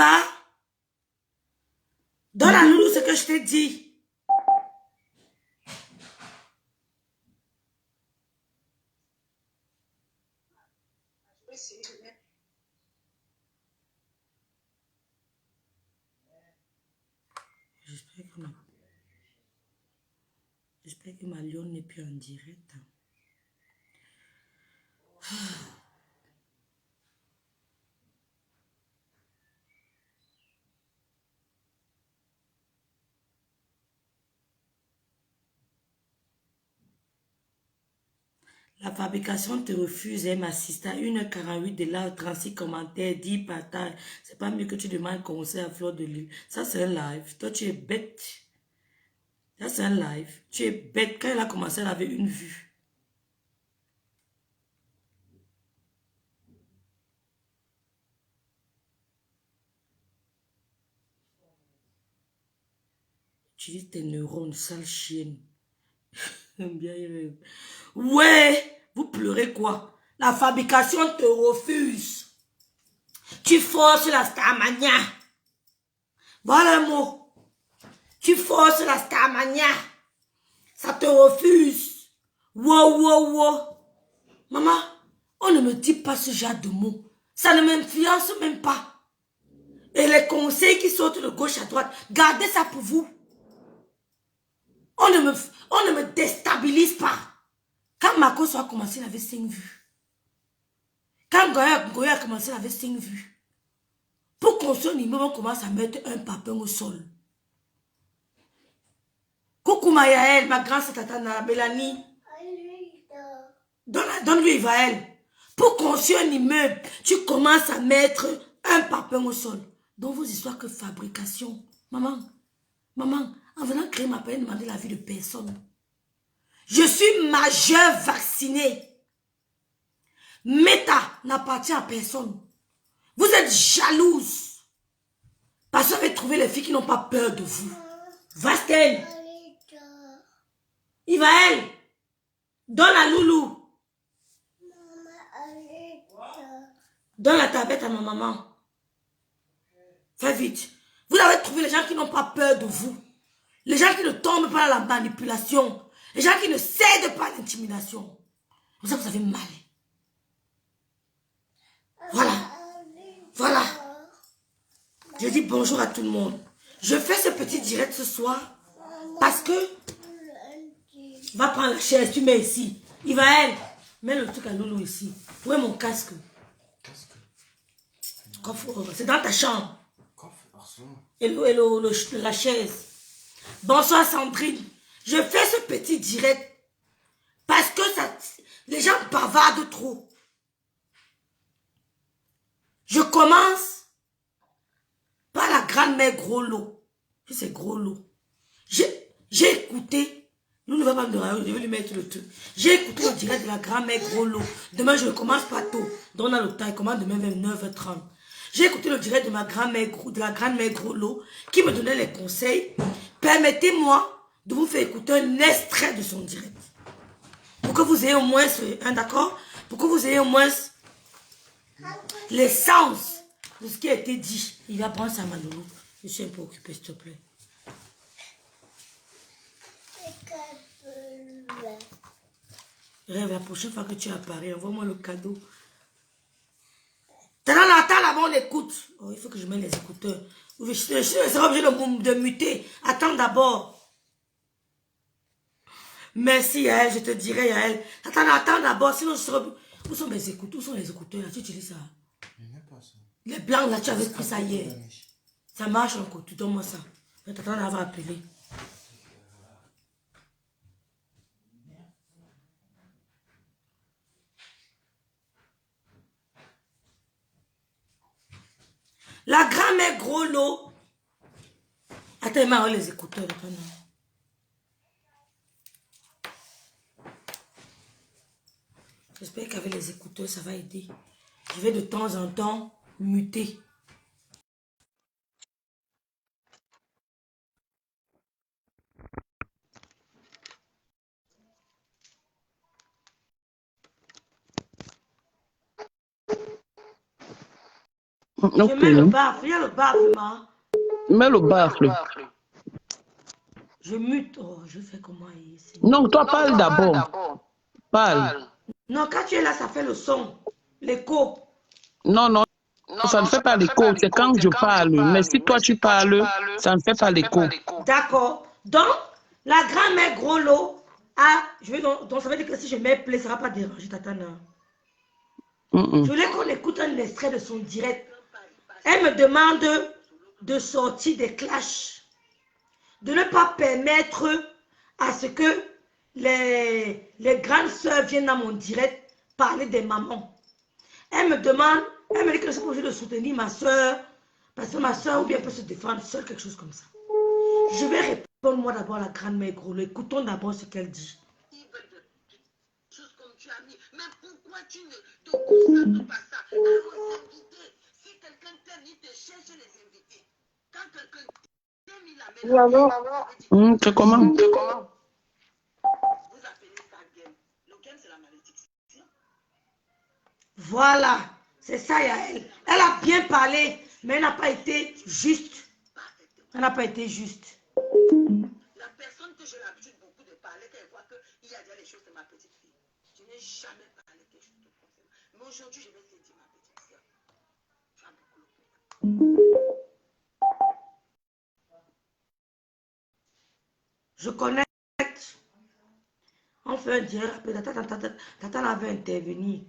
pas? Donne à Loulou ce que je t'ai dit. J'espère que ma lionne n'est plus en direct. La fabrication te refuse, elle m'assiste à 1h48 de là, 36 commentaires, 10 partages. C'est pas mieux que tu demandes conseil à Fleur de Lune. Ça, c'est un live. Toi, tu es bête. Ça, c'est un live. Tu es bête. Quand elle a commencé, elle avait une vue. Tu dis tes neurones, sale chienne. Bien, ouais, vous pleurez quoi? La fabrication te refuse. Tu forces la starmania. Voilà un mot. Tu forces la starmania. Ça te refuse. Wow, wow, wow. Maman, on ne me dit pas ce genre de mots. Ça ne m'influence même pas. Et les conseils qui sortent de gauche à droite, gardez ça pour vous. On ne me déstabilise pas. Quand Marcos a commencé, il avait 5 vues. Quand Goya a commencé, il avait 5 vues. Pour construire un immeuble, on commence à mettre un papin au sol. Coucou Mayael, ma grande tata Mélanie. Donne-lui Ivaël. Pour construire un immeuble, tu commences à mettre un papin au sol. Dans vos histoires que fabrication. Maman, en venant créer ma peine, demander la vie de personne. Je suis majeure vaccinée. Meta n'appartient à personne. Vous êtes jalouse. Parce que vous avez trouvé les filles qui n'ont pas peur de vous. Vastel. Ivaël. Donne à Loulou. Donne la tablette à ma maman. Fais vite. Vous avez trouvé les gens qui n'ont pas peur de vous. Les gens qui ne tombent pas dans la manipulation. Les gens qui ne cèdent pas à l'intimidation. Vous savez, vous avez mal. Voilà. Voilà. Je dis bonjour à tout le monde. Je fais ce petit direct ce soir parce que... Va prendre la chaise, tu mets ici. Ivaël, mets le truc à Loulou ici. Où est mon casque? C'est dans ta chambre. Et la chaise. Bonsoir Sandrine. Je fais ce petit direct parce que les gens bavardent trop. Je commence par la grand-mère Gros Lot. C'est Gros Lot. J'ai écouté. Nous ne va pas me donner, je vais lui mettre le truc. J'ai écouté le direct de la grand-mère Gros Lot. Demain, je ne commence pas tôt. Donc, on a le temps. Il commence demain vers 9h30. J'ai écouté le direct de la grand-mère Gros Lot qui me donnait les conseils. Permettez-moi de vous faire écouter un extrait de son direct. Pour que vous ayez au moins, d'accord? Pour que vous ayez au moins l'essence de ce qui a été dit. Il va prendre sa Manolo. Je suis un peu occupée, s'il te plaît. Rêve, la prochaine fois que tu apparais, envoie-moi le cadeau. T'es dans la table là-bas, on écoute. Oh, il faut que je mette les écouteurs. Je serai obligé de muter. Attends d'abord. Merci Yael, je te dirai Yael. Attends d'abord, sinon je serai... Où sont mes écouteurs? Où sont les écouteurs là? Tu utilises ça? Les blancs là, tu avais pris ça hier. Ça marche encore, tu donnes-moi ça. T'attends d'avoir appelé. La grand-mère Gros Lot. Attends, il m'a les écouteurs. J'espère qu'avec les écouteurs, ça va aider. Je vais de temps en temps muter. Je mets le baffle. Il y a le baffle, ma. Mets le baffle. Je mute. Oh, je fais comment ici? Non, toi parle d'abord. Parle. Non, quand tu es là, ça fait le son. L'écho. Non, ça ne fait pas l'écho. C'est quand je parle. Mais si toi tu parles, ça ne fait pas l'écho. D'accord. Donc, la grand-mère Groslo a... donc, ça veut dire que si je mets play, ça ne va pas déranger Tatana. Je voulais qu'on écoute un extrait de son direct. Elle me demande de sortir des clashs. De ne pas permettre à ce que les grandes sœurs viennent dans mon direct parler des mamans. Elle me demande, elle me dit que je suis obligée de soutenir ma soeur, parce que ma soeur ou bien peut se défendre seule, quelque chose comme ça. Je vais répondre moi d'abord à la grande-mère Groslo. Écoutons d'abord ce qu'elle dit. Mais pourquoi tu ne te consacres pas ça à nos invités? Si quelqu'un t'aime, il te cherche les invités. Quand quelqu'un t'aime, il amène. C'est comment? Vous appelez ça game. Le game, c'est la malédiction. Voilà, c'est ça, Yael. Elle a bien parlé, mais elle n'a pas été juste. Elle n'a pas été juste. La personne que j'ai l'habitude beaucoup de parler, quand elle voit qu'il y a déjà les choses de ma petite fille, je n'ai jamais parlé quelque chose de concernant. Mais aujourd'hui, je vais te dire ma petite sœur. Tu as beaucoup le pouvoir. Je connecte. On fait un direct. Tata avait intervenu.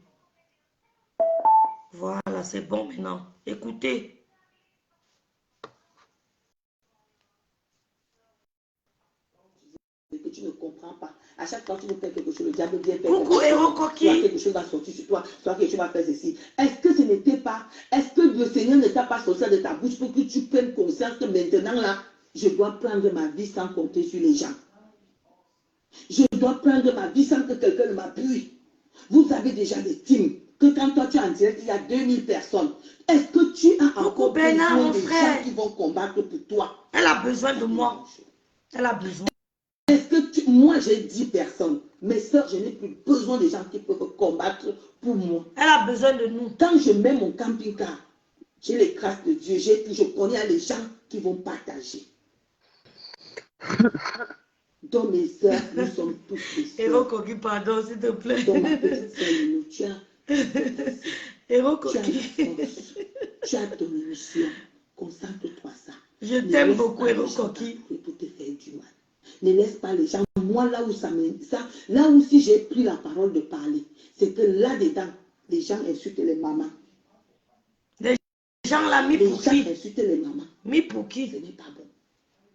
Voilà, c'est bon maintenant. Écoutez. Que tu ne comprends pas. À chaque fois que tu veux faire quelque chose, le diable vient faire Coucou, Héros Coquille. Soit quelque chose va sortir sur toi, soit quelque chose va faire ceci. Est-ce que ce n'était pas, est-ce que le Seigneur ne t'a pas sorti de ta bouche pour que tu prennes conscience que maintenant là, je dois prendre ma vie sans compter sur les gens. Je dois prendre ma vie sans que quelqu'un ne m'appuie. Vous avez déjà des teams que quand toi tu es en direct, il y a 2000 personnes. Est-ce que tu as encore besoin des gens qui vont combattre pour toi? Elle a besoin de moi. Elle a besoin. Est-ce que moi j'ai 10 personnes, mes soeurs, je n'ai plus besoin des gens qui peuvent combattre pour moi. Elle a besoin de nous. Quand je mets mon camping-car, j'ai les grâces de Dieu, je connais les gens qui vont partager. Dans mes soeurs, nous sommes tous des soeurs. Héros Coquille, pardon, s'il te plaît. Dans ma petite soeur, tu as Héros Coquille. Tu as ton émission. Concentre-toi ça. Je t'aime beaucoup, Héros Coquille. Pour te faire du mal. Ne laisse pas les gens. Moi, là où là où si j'ai pris la parole de parler, c'est que là-dedans, les gens insultent les mamans. Les gens là, mis pour qui? Les gens insultent les mamans. Mis pour qui? Ce n'est pas bon.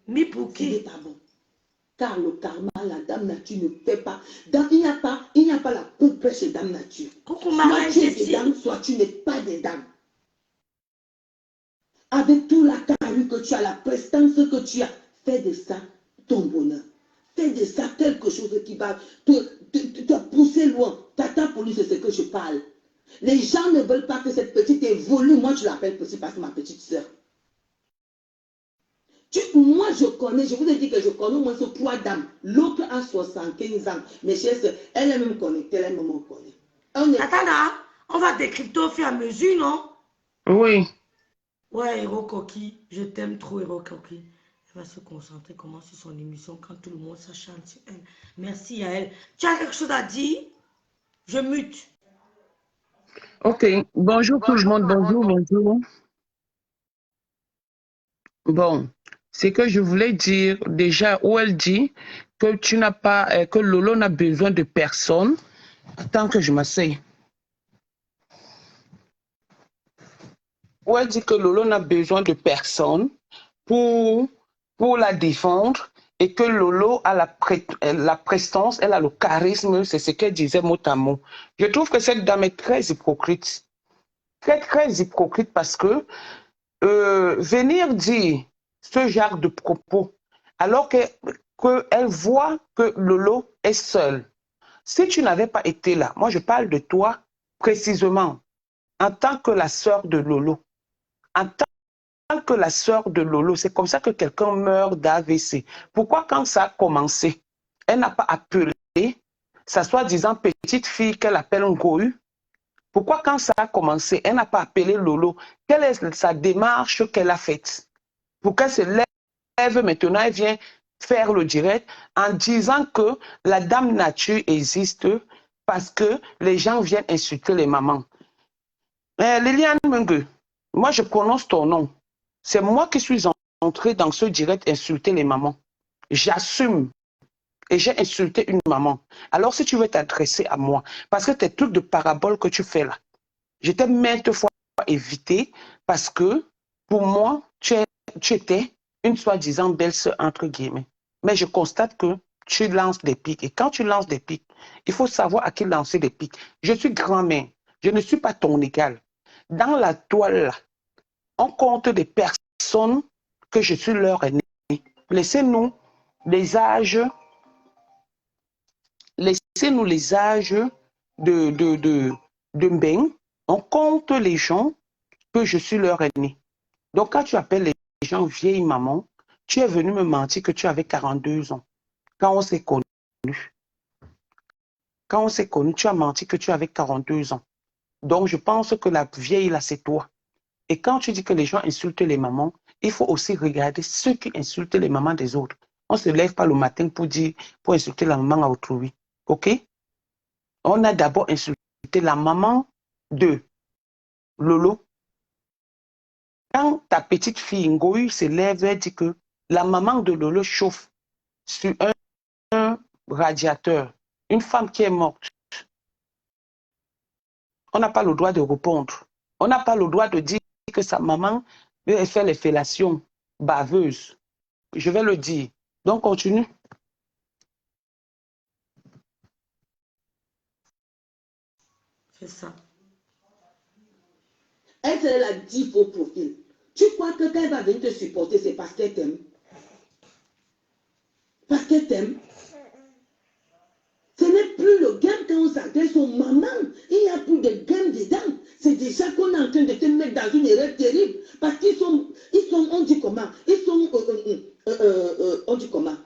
Mis pour qui? Ce n'est pas bon. Car le karma, la dame nature ne fait pas. Il n'y a pas la coupe chez dame nature. Coucou, soit tu es des dames, soit tu n'es pas des dames. Avec tout la carrure que tu as, la prestance que tu as, fais de ça ton bonheur. Fais de ça quelque chose qui va te pousser loin. Tata pour lui, c'est ce que je parle. Les gens ne veulent pas que cette petite évolue. Moi, je l'appelle petite parce que ma petite soeur. Moi, je vous ai dit que je connais au moins sur 3 dames. L'autre a 75 ans. Mais chers soeurs, elle est même connectée, elle me connaît. Attends, on va décrypter au fur et à mesure, non? Oui. Ouais, Héros Coquille, je t'aime trop, Héros Coquille. Elle va se concentrer comment sur son émission quand tout le monde s'acharne sur elle. Merci à elle. Tu as quelque chose à dire? Je mute. Ok, bonjour tout le monde, bonjour. Bon, c'est que je voulais dire déjà où elle dit que tu n'as pas, que Lolo n'a besoin de personne. Attends que je m'asseye. Où elle dit que Lolo n'a besoin de personne pour la défendre et que Lolo a la prestance, elle a le charisme, c'est ce qu'elle disait mot à mot. Je trouve que cette dame est très hypocrite. Très hypocrite parce que venir dire ce genre de propos alors qu'elle voit que Lolo est seule. Si tu n'avais pas été là, moi je parle de toi précisément en tant que la sœur de Lolo. En tant que la sœur de Lolo, c'est comme ça que quelqu'un meurt d'AVC. Pourquoi quand ça a commencé, elle n'a pas appelé sa soi-disant petite fille qu'elle appelle Ngoyu Pourquoi quand ça a commencé, elle n'a pas appelé Lolo? Quelle est sa démarche qu'elle a faite? Pour qu'elle se lève maintenant, elle vient faire le direct en disant que la dame nature existe parce que les gens viennent insulter les mamans. Liliane Mungue, moi je prononce ton nom. C'est moi qui suis entrée dans ce direct insulter les mamans. J'assume. Et j'ai insulté une maman. Alors si tu veux t'adresser à moi, parce que tes trucs de parabole que tu fais là, je t'ai maintes fois évité parce que pour moi, tu étais une soi-disant belle-sœur entre guillemets. Mais je constate que tu lances des pics. Et quand tu lances des pics, il faut savoir à qui lancer des pics. Je suis grand-mère. Je ne suis pas ton égal. Dans la toile, là, on compte des personnes que je suis leur aîné. Laissez-nous les âges, laissez-nous les âges de Mbeng. On compte les gens que je suis leur aîné. Donc, quand tu appelles les gens vieille maman, tu es venu me mentir que tu avais 42 ans. Quand on s'est connu, tu as menti que tu avais 42 ans. Donc, je pense que la vieille, là, c'est toi. Et quand tu dis que les gens insultent les mamans, il faut aussi regarder ceux qui insultent les mamans des autres. On ne se lève pas le matin pour insulter la maman à autrui. OK? On a d'abord insulté la maman de Lolo. Quand ta petite fille Ngoï se lève, elle dit que la maman de Lolo chauffe sur un radiateur, une femme qui est morte. On n'a pas le droit de répondre. On n'a pas le droit de dire que sa maman fait les fellations baveuses. Je vais le dire. Donc, continue. C'est ça. Elle a 10 faux profils. Tu crois que quand elle va venir te supporter, c'est parce qu'elle t'aime? Parce qu'elle t'aime. Ce n'est plus le game quand on s'adresse aux mamans. Il n'y a plus de game dedans. C'est déjà qu'on est en train de te mettre dans une erreur terrible. Parce qu'ils sont, on dit comment? Ils sont, on dit comment?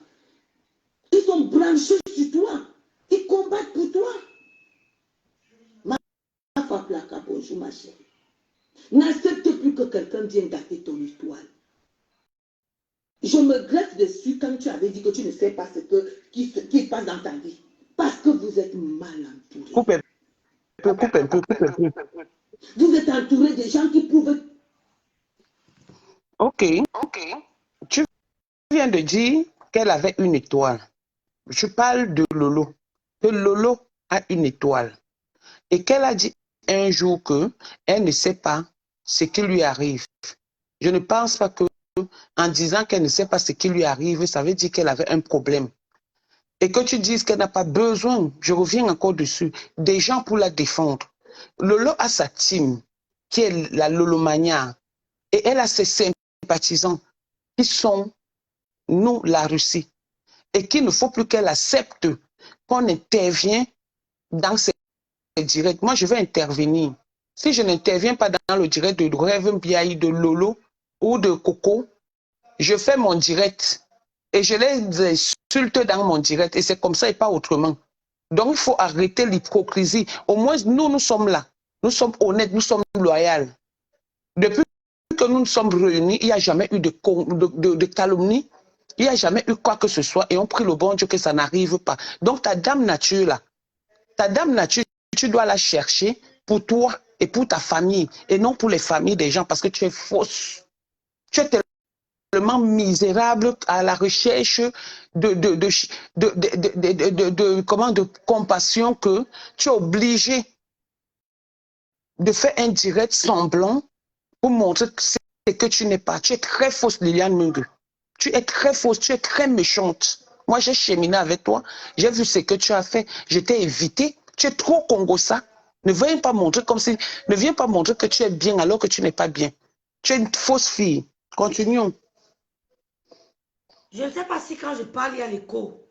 Ils sont branchés sur toi. Ils combattent pour toi. Ma femme, bonjour ma chérie. N'accepte plus que quelqu'un vienne gâter ton histoire. Je me greffe dessus quand tu avais dit que tu ne sais pas ce qui se passe dans ta vie. Parce que vous êtes mal entouré. Coupe un peu. Vous êtes entouré de gens qui prouvent... OK. Tu viens de dire qu'elle avait une étoile. Je parle de Lolo. Que Lolo a une étoile. Et qu'elle a dit un jour qu'elle ne sait pas ce qui lui arrive. Je ne pense pas que en disant qu'elle ne sait pas ce qui lui arrive, ça veut dire qu'elle avait un problème. Et que tu dises qu'elle n'a pas besoin, je reviens encore dessus, des gens pour la défendre. Lolo a sa team, qui est la Lolomania, et elle a ses sympathisants, qui sont, nous, la Russie, et qu'il ne faut plus qu'elle accepte qu'on intervient dans ces directs. Moi, je vais intervenir. Si je n'interviens pas dans le direct de Rêve Biaï, de Lolo ou de Coco, je fais mon direct et je les insulte dans mon direct et c'est comme ça et pas autrement. Donc, il faut arrêter l'hypocrisie. Au moins, nous sommes là. Nous sommes honnêtes, nous sommes loyaux. Depuis que nous nous sommes réunis, il n'y a jamais eu de calomnie. Il n'y a jamais eu quoi que ce soit et on prie le bon Dieu que ça n'arrive pas. Donc, ta dame nature là, ta dame nature, tu dois la chercher pour toi et pour ta famille et non pour les familles des gens parce que tu es fausse. Tu es tellement misérable à la recherche de compassion que tu es obligé de faire un direct semblant pour montrer que tu n'es pas. Tu es très fausse, Liliane Mungue. Tu es très fausse, tu es très méchante. Moi, j'ai cheminé avec toi. J'ai vu ce que tu as fait. Je t'ai évité. Tu es trop congossa. Ne viens pas montrer comme si... Ne viens pas montrer que tu es bien alors que tu n'es pas bien. Tu es une fausse fille. Continuons. Je ne sais pas si quand je parle, il y a l'écho.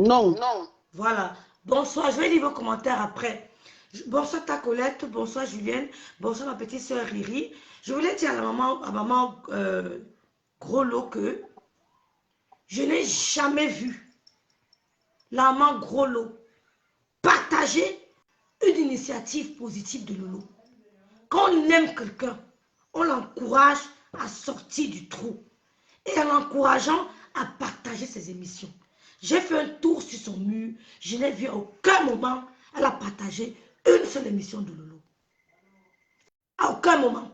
Non. Voilà. Bonsoir, je vais lire vos commentaires après. Bonsoir ta Colette, bonsoir Julienne, bonsoir ma petite soeur Riri. Je voulais dire à maman Gros Lot que je n'ai jamais vu la maman Gros Lot partager une initiative positive de Lolo. Quand on aime quelqu'un, on l'encourage à sortir du trou et en l'encourageant à partager ses émissions. J'ai fait un tour sur son mur, je n'ai vu à aucun moment elle a partagé une seule émission de Lolo. À aucun moment.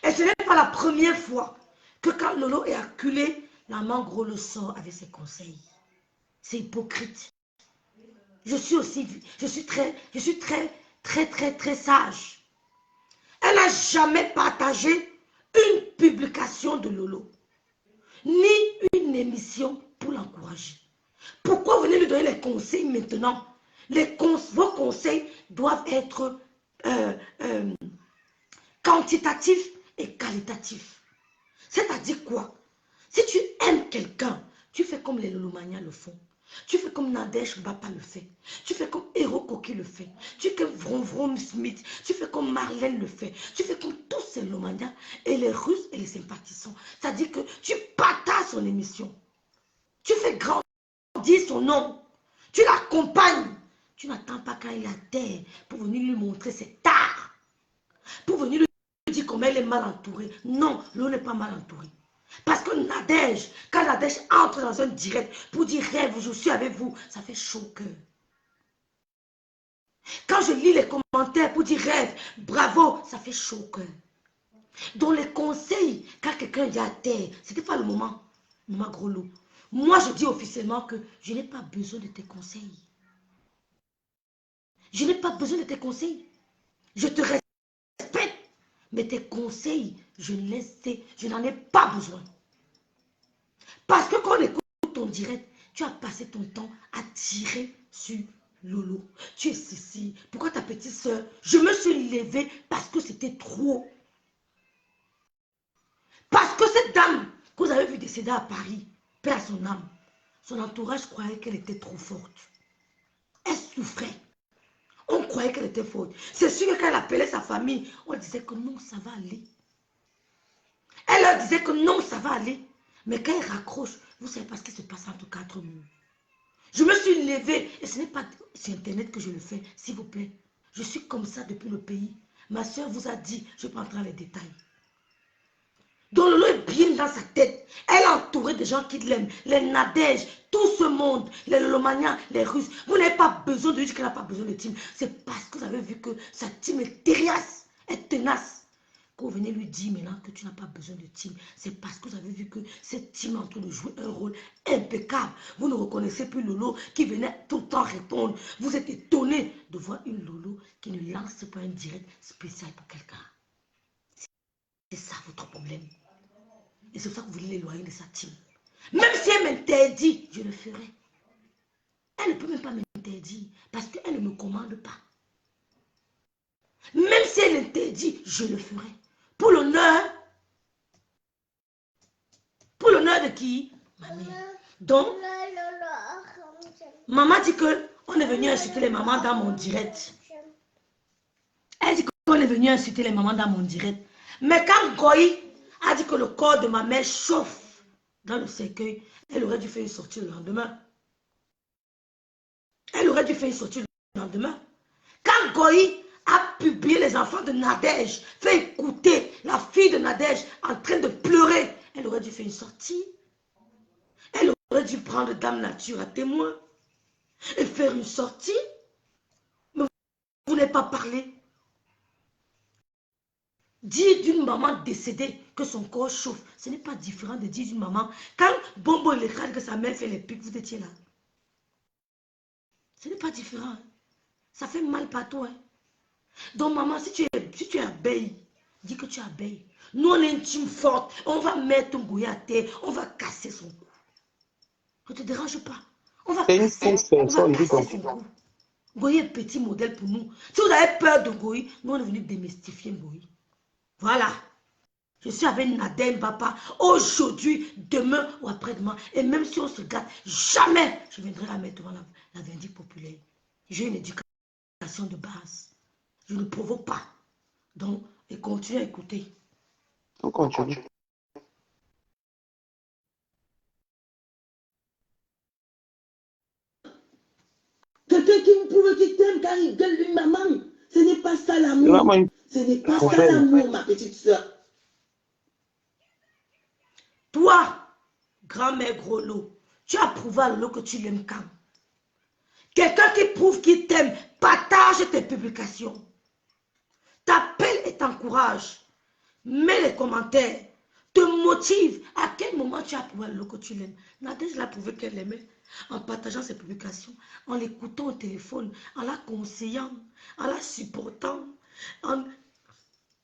Et ce n'est pas la première fois que quand Lolo est acculé, la main gros le sort avec ses conseils. C'est hypocrite. Je suis très sage. Elle n'a jamais partagé une publication de Lolo, ni une émission pour l'encourager. Pourquoi vous venez lui donner les conseils maintenant? Vos conseils doivent être quantitatifs et qualitatifs. C'est-à-dire quoi? Si tu aimes quelqu'un, tu fais comme les Lolomania le font. Tu fais comme Nadège Bapa le fait. Tu fais comme Hero Koki le fait. Tu fais comme Vroom Vroom Smith. Tu fais comme Marlène le fait. Tu fais comme tous ces Lomania et les Russes et les sympathisants. C'est-à-dire que tu partages son émission. Tu fais grandir son nom. Tu l'accompagnes. Tu n'attends pas quand il a terre pour venir lui montrer ses tares. Pour venir lui dire comment elle est mal entourée. Non, l'eau n'est pas mal entourée. Parce que Nadège, quand Nadège entre dans un direct pour dire rêve, je suis avec vous, ça fait chaud au cœur. Quand je lis les commentaires pour dire rêve, bravo, ça fait chaud au cœur. Donc les conseils, quand quelqu'un dit à terre, ce n'était pas le moment, maman gros loup. Moi, je dis officiellement que je n'ai pas besoin de tes conseils. Je n'ai pas besoin de tes conseils. Je te respecte, mais tes conseils, je n'en ai pas besoin. Parce que quand on écoute ton direct, tu as passé ton temps à tirer sur Lolo. Tu es ceci. Pourquoi ta petite soeur? Je me suis levée parce que c'était trop. Parce que cette dame que vous avez vu décéder à Paris, paix à son âme, son entourage croyait qu'elle était trop forte. Elle souffrait. On croyait qu'elle était forte. C'est sûr que quand elle appelait sa famille, on disait que non, ça va aller. Elle leur disait que non, ça va aller. Mais quand elle raccroche, vous savez pas ce qui se passe entre quatre murs. Je me suis levée, et ce n'est pas sur Internet que je le fais, s'il vous plaît. Je suis comme ça depuis le pays. Ma soeur vous a dit, je ne vais pas entrer dans les détails. Donc Lolo est bien dans sa tête. Elle est entourée de gens qui l'aiment. Les Nadèges, tout ce monde, les Lolomaniens, les Russes. Vous n'avez pas besoin de lui dire qu'elle n'a pas besoin de team. C'est parce que vous avez vu que sa team est tenace. Est tenace. Quand vous venez lui dire maintenant que tu n'as pas besoin de team, c'est parce que vous avez vu que cette team est en train de jouer un rôle impeccable. Vous ne reconnaissez plus Lolo qui venait tout le temps répondre. Vous êtes étonné de voir une Lolo qui ne lance pas un direct spécial pour quelqu'un. C'est ça votre problème. Et c'est pour ça que vous voulez l'éloigner de sa team. Même si elle m'interdit, je le ferai. Elle ne peut même pas m'interdire parce qu'elle ne me commande pas. Même si elle interdit, je le ferai. Pour l'honneur de qui? Ma mère. Donc, maman dit qu'on est venu insulter les mamans dans mon direct. Elle dit qu'on est venu insulter les mamans dans mon direct. Mais quand Goï a dit que le corps de ma mère chauffe dans le cercueil, elle aurait dû faire une sortie le lendemain. Elle aurait dû faire une sortie le lendemain. Quand Goï a publié les enfants de Nadège, fait écouter la fille de Nadège en train de pleurer, elle aurait dû faire une sortie. Elle aurait dû prendre Dame Nature à témoin et faire une sortie. Mais vous n'avez pas parlé. Dire d'une maman décédée que son corps chauffe, ce n'est pas différent de dire d'une maman. Quand Bombo il écrase que sa mère fait les pics, vous étiez là. Ce n'est pas différent. Hein. Ça fait mal partout. Hein. Donc maman, si tu es abeille, dis que tu es abeille. Nous on est une team forte. On va mettre ton goût à terre. On va casser son cou. Ne te dérange pas. On va casser son cou. Goyi est petit modèle pour nous. Si vous avez peur de Goyi, nous on est venu démystifier Goyi. Voilà. Je suis avec Nadège Bapa aujourd'hui, demain ou après-demain. Et même si on se gâte, jamais je viendrai la mettre devant la vindicte populaire. J'ai une éducation de base. Je ne provoque pas. Donc, et continue à écouter. On continue. Quelqu'un qui me prouve qu'il t'aime, gars rigole, lui, maman. Ce n'est pas ça l'amour. Vraiment, Ce n'est pas ça l'amour, ma petite soeur. Toi, grand-mère Grolo, tu as prouvé à Lolo que tu l'aimes quand? Quelqu'un qui prouve qu'il t'aime, partage tes publications. T'appelle et t'encourage. Mets les commentaires. Te motive. À quel moment tu as prouvé à Lolo que tu l'aimes? Nadège l'a prouvé qu'elle l'aimait en partageant ses publications, en l'écoutant au téléphone, en la conseillant, en la supportant, en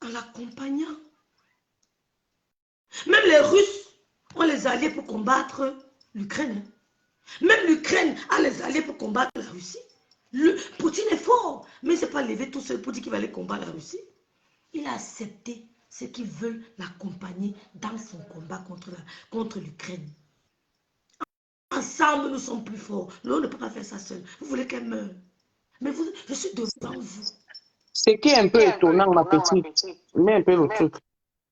l'accompagnant. Même les Russes ont les alliés pour combattre l'Ukraine. Même l'Ukraine a les alliés pour combattre la Russie. Poutine est fort, mais il ne s'est pas levé tout seul pour dire qu'il va aller combattre la Russie. Il a accepté ceux qui veulent l'accompagner dans son combat contre l'Ukraine. Ensemble, nous sommes plus forts. L'on ne peut pas faire ça seul. Vous voulez qu'elle meure. Mais je suis devant vous. Ce qui est un peu étonnant, ma petite, mais un peu le truc,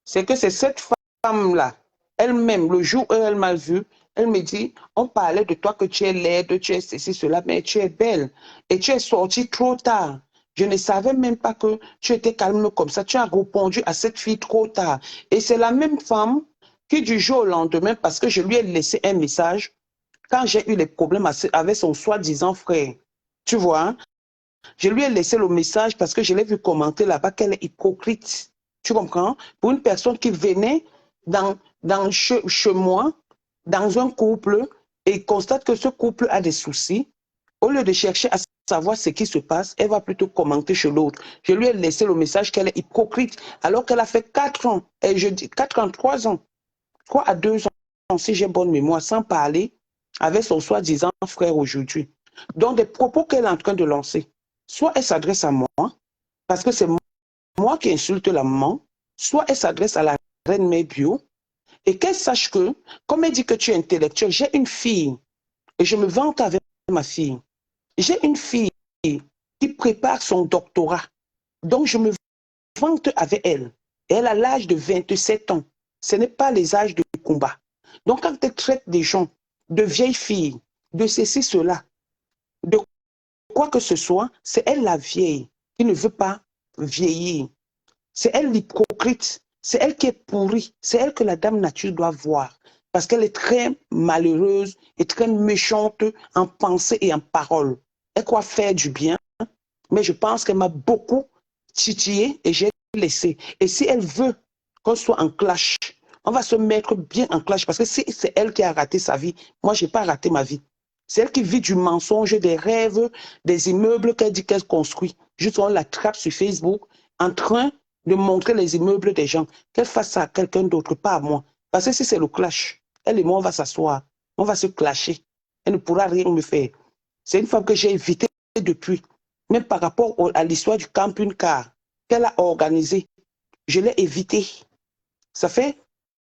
c'est que c'est cette femme-là, elle-même, le jour où elle m'a vue, elle me dit, on parlait de toi que tu es laide, tu es ceci, cela, mais tu es belle. Et tu es sortie trop tard. Je ne savais même pas que tu étais calme comme ça. Tu as répondu à cette fille trop tard. Et c'est la même femme qui, du jour au lendemain, parce que je lui ai laissé un message, quand j'ai eu les problèmes avec son soi-disant frère, tu vois, hein, je lui ai laissé le message parce que je l'ai vu commenter là-bas qu'elle est hypocrite. Tu comprends? Pour une personne qui venait chez moi, dans un couple, et constate que ce couple a des soucis, au lieu de chercher à savoir ce qui se passe, elle va plutôt commenter chez l'autre. Je lui ai laissé le message qu'elle est hypocrite, alors qu'elle a fait 4 ans, et je dis 4 ans, 3 ans, 3 à 2 ans, si j'ai bonne mémoire, sans parler avec son soi-disant frère aujourd'hui. Donc, des propos qu'elle est en train de lancer, soit elle s'adresse à moi, parce que c'est moi qui insulte la maman, soit elle s'adresse à la reine mère bio, et qu'elle sache que, comme elle dit que tu es intellectuel, j'ai une fille, et je me vante avec ma fille. J'ai une fille qui prépare son doctorat, donc je me vante avec elle. Et elle a l'âge de 27 ans. Ce n'est pas les âges de combat. Donc quand elle traite des gens, de vieilles filles, de ceci, cela, de quoi que ce soit, c'est elle la vieille qui ne veut pas vieillir. C'est elle l'hypocrite. C'est elle qui est pourrie. C'est elle que la dame nature doit voir. Parce qu'elle est très malheureuse et très méchante en pensée et en parole. Elle croit faire du bien, mais je pense qu'elle m'a beaucoup titillé et j'ai laissé. Et si elle veut qu'on soit en clash, on va se mettre bien en clash parce que c'est elle qui a raté sa vie. Moi, je n'ai pas raté ma vie. C'est elle qui vit du mensonge, des rêves, des immeubles qu'elle dit qu'elle construit. Juste on la trappe sur Facebook en train de montrer les immeubles des gens. Qu'elle fasse ça à quelqu'un d'autre, pas à moi. Parce que si c'est le clash, elle et moi, on va s'asseoir. On va se clasher. Elle ne pourra rien me faire. C'est une femme que j'ai évitée depuis. Même par rapport à l'histoire du camping-car qu'elle a organisé, je l'ai évitée. Ça fait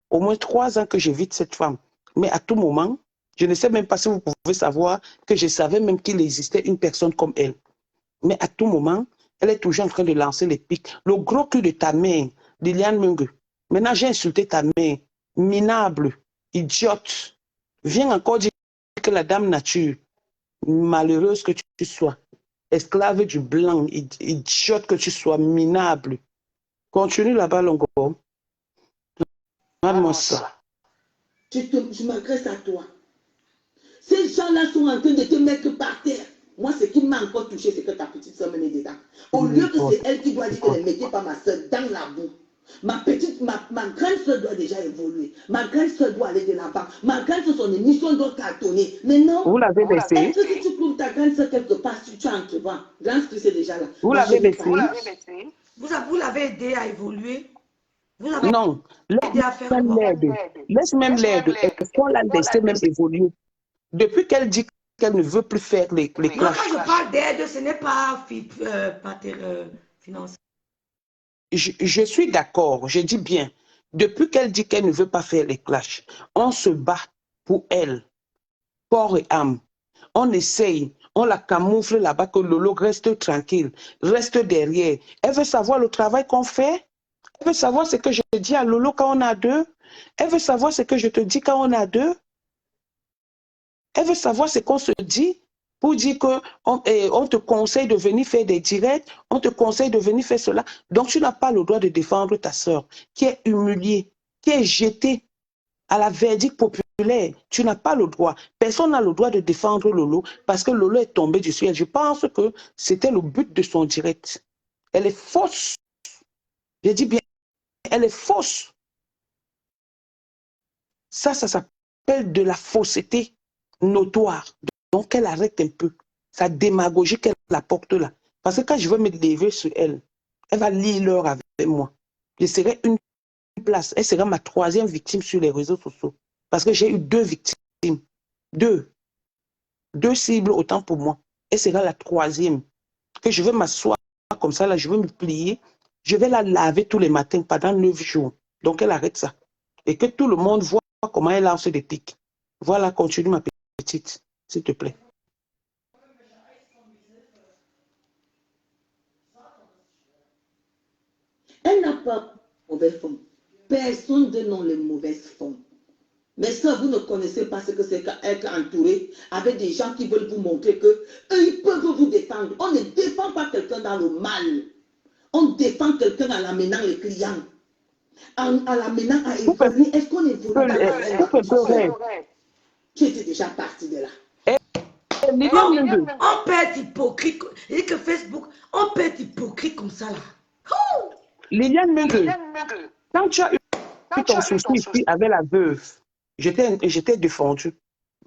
au moins 3 ans que j'évite cette femme. Mais à tout moment, je ne sais même pas si vous pouvez savoir que je savais même qu'il existait une personne comme elle. Mais à tout moment, elle est toujours en train de lancer les pics. Le gros cul de ta mère, Liliane Mungue. Maintenant, j'ai insulté ta mère. Minable, idiote. Viens encore dire que la dame nature, malheureuse que tu sois, esclave du blanc, idiote que tu sois, minable. Continue là-bas, Longo. Regarde-moi ça. Je m'adresse à toi. Ces gens-là sont en train de te mettre par terre. Moi, ce qui m'a encore touché, c'est que ta petite soeur me met dedans. Au lieu que c'est elle qui doit dire que ne mettez pas ma soeur dans la boue. Ma grande soeur doit déjà évoluer. Ma grande soeur doit aller de l'avant. Ma grande soeur, son émission doit cartonner. Mais non. Vous l'avez laissé. Est-ce que si tu trouves ta grande soeur quelque part, si tu entreprends, grande soeur, c'est déjà là. Vous l'avez laissé. Vous l'avez aidé à évoluer. Non, laisse même l'aide. Est-ce qu'on l'a laissé même évoluer? Depuis qu'elle dit qu'elle ne veut plus faire les clashs. Quand je parle d'aide, ce n'est pas financier. Je suis d'accord, je dis bien. Depuis qu'elle dit qu'elle ne veut pas faire les clashs, on se bat pour elle, corps et âme. On essaye, on la camoufle là-bas, que Lolo reste tranquille, reste derrière. Elle veut savoir le travail qu'on fait. Elle veut savoir ce que je dis à Lolo quand on a deux. Elle veut savoir ce que je te dis quand on a deux. Elle veut savoir ce qu'on se dit. pour dire on te conseille de venir faire des directs, on te conseille de venir faire cela. Donc, tu n'as pas le droit de défendre ta sœur qui est humiliée, qui est jetée à la verdict populaire. Tu n'as pas le droit. Personne n'a le droit de défendre Lolo parce que Lolo est tombé du ciel. Je pense que c'était le but de son direct. Elle est fausse. Je dis bien, elle est fausse. Ça s'appelle de la fausseté notoire. Donc, elle arrête un peu. Sa démagogie qu'elle apporte là. Parce que quand je veux me lever sur elle, elle va lire l'heure avec moi. Je serai une place. Elle sera ma troisième victime sur les réseaux sociaux. Parce que j'ai eu 2 victimes. 2 cibles autant pour moi. Elle sera la troisième. Que je vais m'asseoir comme ça, là, je vais me plier. Je vais la laver tous les matins pendant 9 jours. Donc, elle arrête ça. Et que tout le monde voit comment elle lance des pics. Voilà, continue ma petite, s'il te plaît. Elle n'a pas mauvaise forme. Personne ne donne les mauvaises formes. Mais ça, vous ne connaissez pas ce que c'est qu'être entouré avec des gens qui veulent vous montrer que eux, ils peuvent vous défendre. On ne défend pas quelqu'un dans le mal. On défend quelqu'un en l'amenant les clients. En l'amenant à évoluer. Est-ce qu'on évolue dans le rêve? Tu étais déjà parti de là. On peut être hypocrite. Il dit que Facebook, on peut être hypocrite comme ça là. Liliane Mengue, quand tu as eu ton souci ici avec la veuve, j'étais défendue.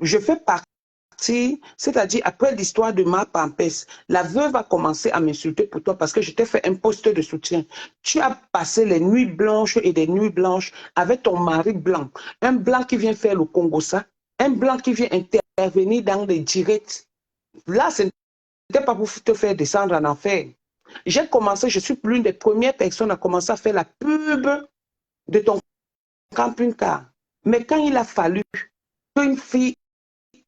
Je fais partie, c'est-à-dire après l'histoire de ma Pampès, la veuve a commencé à m'insulter pour toi parce que je t'ai fait un poste de soutien. Tu as passé les nuits blanches et des nuits blanches avec ton mari blanc. Un blanc qui vient faire le Congo-ça, un blanc qui vient intervenir dans les directs. Là, ce n'était pas pour te faire descendre en enfer. J'ai commencé, je suis l'une des premières personnes à commencer à faire la pub de ton camping-car. Mais quand il a fallu qu'une fille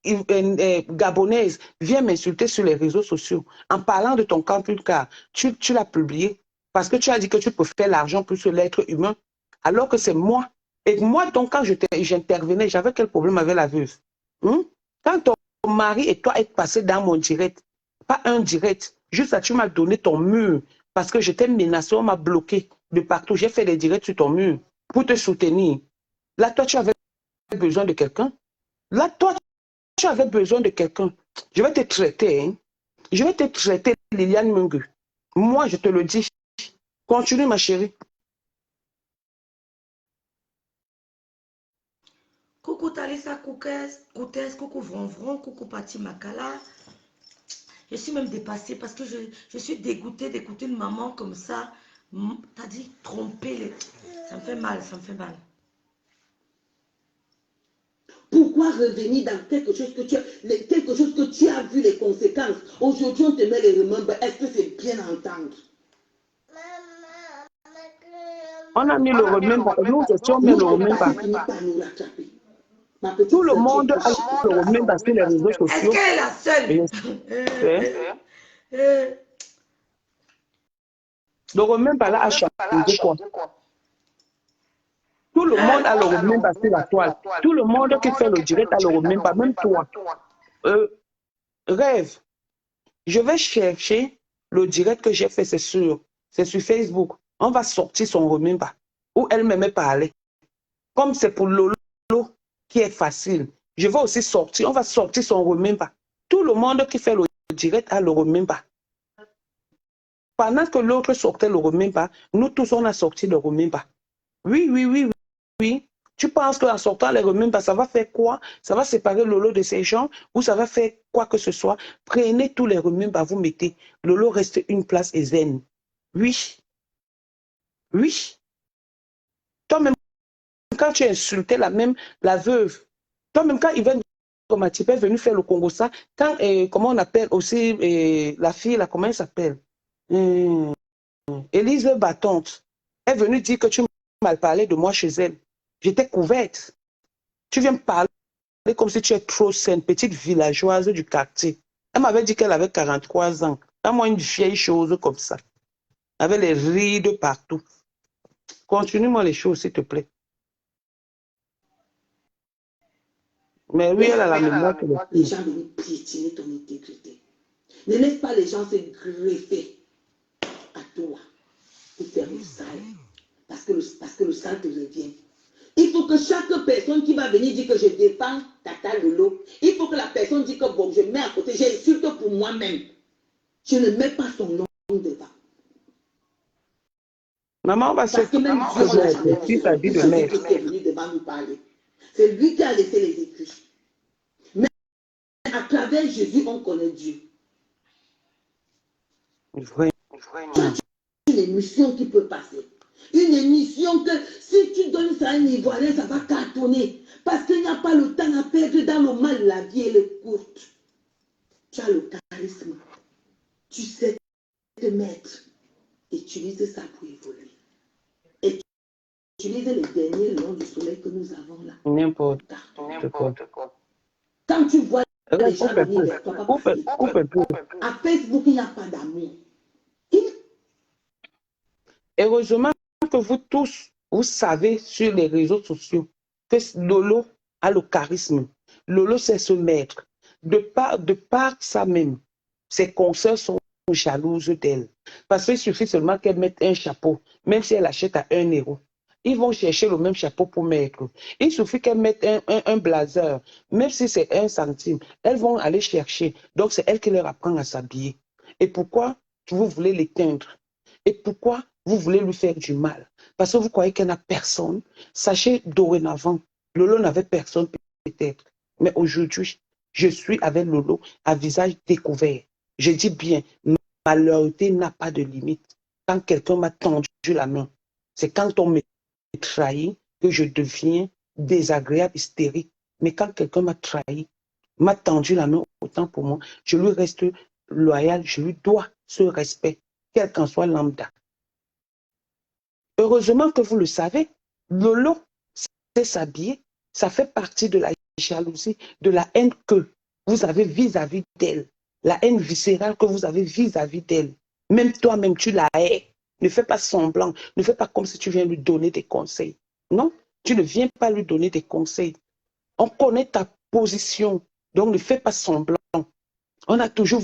gabonaise vienne m'insulter sur les réseaux sociaux en parlant de ton camping-car, tu l'as publié parce que tu as dit que tu préfères l'argent plus que l'être humain, alors que c'est moi. Et moi, donc, quand j'intervenais, j'avais quel problème avec la veuve? Quand ton mari et toi êtes passés dans mon direct, pas un direct, juste là, tu m'as donné ton mur parce que j'étais menacée, on m'a bloqué de partout. J'ai fait des directs sur ton mur pour te soutenir. Là, toi, tu avais besoin de quelqu'un. Là, toi, tu avais besoin de quelqu'un. Je vais te traiter. Hein. Je vais te traiter, Liliane Mengue. Moi, je te le dis. Continue, ma chérie. Coucou Talisa Koutes, coucou Vronvron, coucou Pati Makala. Je suis même dépassée parce que je suis dégoûtée d'écouter une maman comme ça. T'as dit tromper. Ça me fait mal, ça me fait mal. Pourquoi revenir dans quelque chose que tu as vu les conséquences? Aujourd'hui, on te met les remembres. Est-ce que c'est bien à entendre? On a mis le remember. Nous, on met le remember. Tout le monde a le remember sur les réseaux sociaux. Est-ce qu'elle est la seule? Le remember là a changé quoi? Tout le monde a le remember sur la toile. Tout le monde qui fait le direct a le remember, même toi. Rêve, je vais chercher le direct que j'ai fait, c'est sur Facebook. On va sortir son remember où elle m'aimait parler. Comme c'est pour Lolo qui est facile, je vais aussi sortir, on va sortir son remember. Tout le monde qui fait le direct a le remember. Pendant que l'autre sortait le remember, nous tous on a sorti le remember. Oui. Tu penses qu'en sortant les remembers, ça va faire quoi? Ça va séparer Lolo de ces gens ou ça va faire quoi que ce soit? Prenez tous les remembers, vous mettez. Lolo reste une place et zen. Oui. Toi-même, quand tu insultais la veuve, toi-même, quand Yvan Matip est venu faire le Congo, ça, quand, comment on appelle aussi la fille, là, comment elle s'appelle? Élise Battante est venue dire que tu m'as parlé de moi chez elle. J'étais couverte. Tu viens me parler comme si tu es trop saine, petite villageoise du quartier. Elle m'avait dit qu'elle avait 43 ans. Donne-moi une vieille chose comme ça. Avec les rides partout. Continue-moi les choses, s'il te plaît. Mais oui, elle a la mémoire que Les gens viennent piétiner ton intégrité. Ne laisse pas les gens se greffer à toi pour faire le sale. Parce que le sale te revient. Il faut que chaque personne qui va venir dire que je défends Tata Lolo, il faut que la personne dise que bon, je mets à côté, j'insulte pour moi-même. Je ne mets pas son nom devant. Maman, on va Parce que même Dieu, on l'a jamais dit. ta vie de C'est mère. lui qui est venu devant nous parler. C'est lui qui a laissé les écrits. Mais à travers Jésus, on connaît Dieu. Vraiment. Une émission qui peut passer. Une émission que si tu donnes ça à un Ivoirien, ça va cartonner. Parce qu'il n'y a pas le temps à perdre dans le mal. La vie, elle est courte. Tu as le charisme. Tu sais te mettre. Utilise ça pour évoluer. Et utilise les derniers rayons du soleil que nous avons là. N'importe quoi. Quand tu vois les gens venir vers toi, à Facebook, il n'y a pas d'amour. Heureusement que vous tous, vous savez sur les réseaux sociaux que Lolo a le charisme. Lolo sait se mettre. De par ça même, ses consoeurs sont jalouses d'elle. Parce qu'il suffit seulement qu'elle mette un chapeau, même si elle achète à 1 euro. Ils vont chercher le même chapeau pour mettre. Il suffit qu'elle mette un blazer, même si c'est 1 centime. Elles vont aller chercher. Donc, c'est elle qui leur apprend à s'habiller. Et pourquoi vous voulez l'éteindre? Et pourquoi vous voulez lui faire du mal? Parce que vous croyez qu'elle n'a personne. Sachez dorénavant, Lolo n'avait personne peut-être. Mais aujourd'hui, je suis avec Lolo à visage découvert. Je dis bien, ma loyauté n'a pas de limite. Quand quelqu'un m'a tendu la main, c'est quand on me trahit que je deviens désagréable, hystérique. Mais quand quelqu'un m'a trahi, m'a tendu la main, autant pour moi, je lui reste loyal, je lui dois ce respect, quel qu'en soit lambda. Heureusement que vous le savez, Lolo sait s'habiller, ça fait partie de la jalousie, de la haine que vous avez vis-à-vis d'elle, la haine viscérale que vous avez vis-à-vis d'elle. Même toi-même, tu la hais. Ne fais pas semblant, ne fais pas comme si tu viens lui donner des conseils. Non, tu ne viens pas lui donner des conseils. On connaît ta position, donc ne fais pas semblant. On a toujours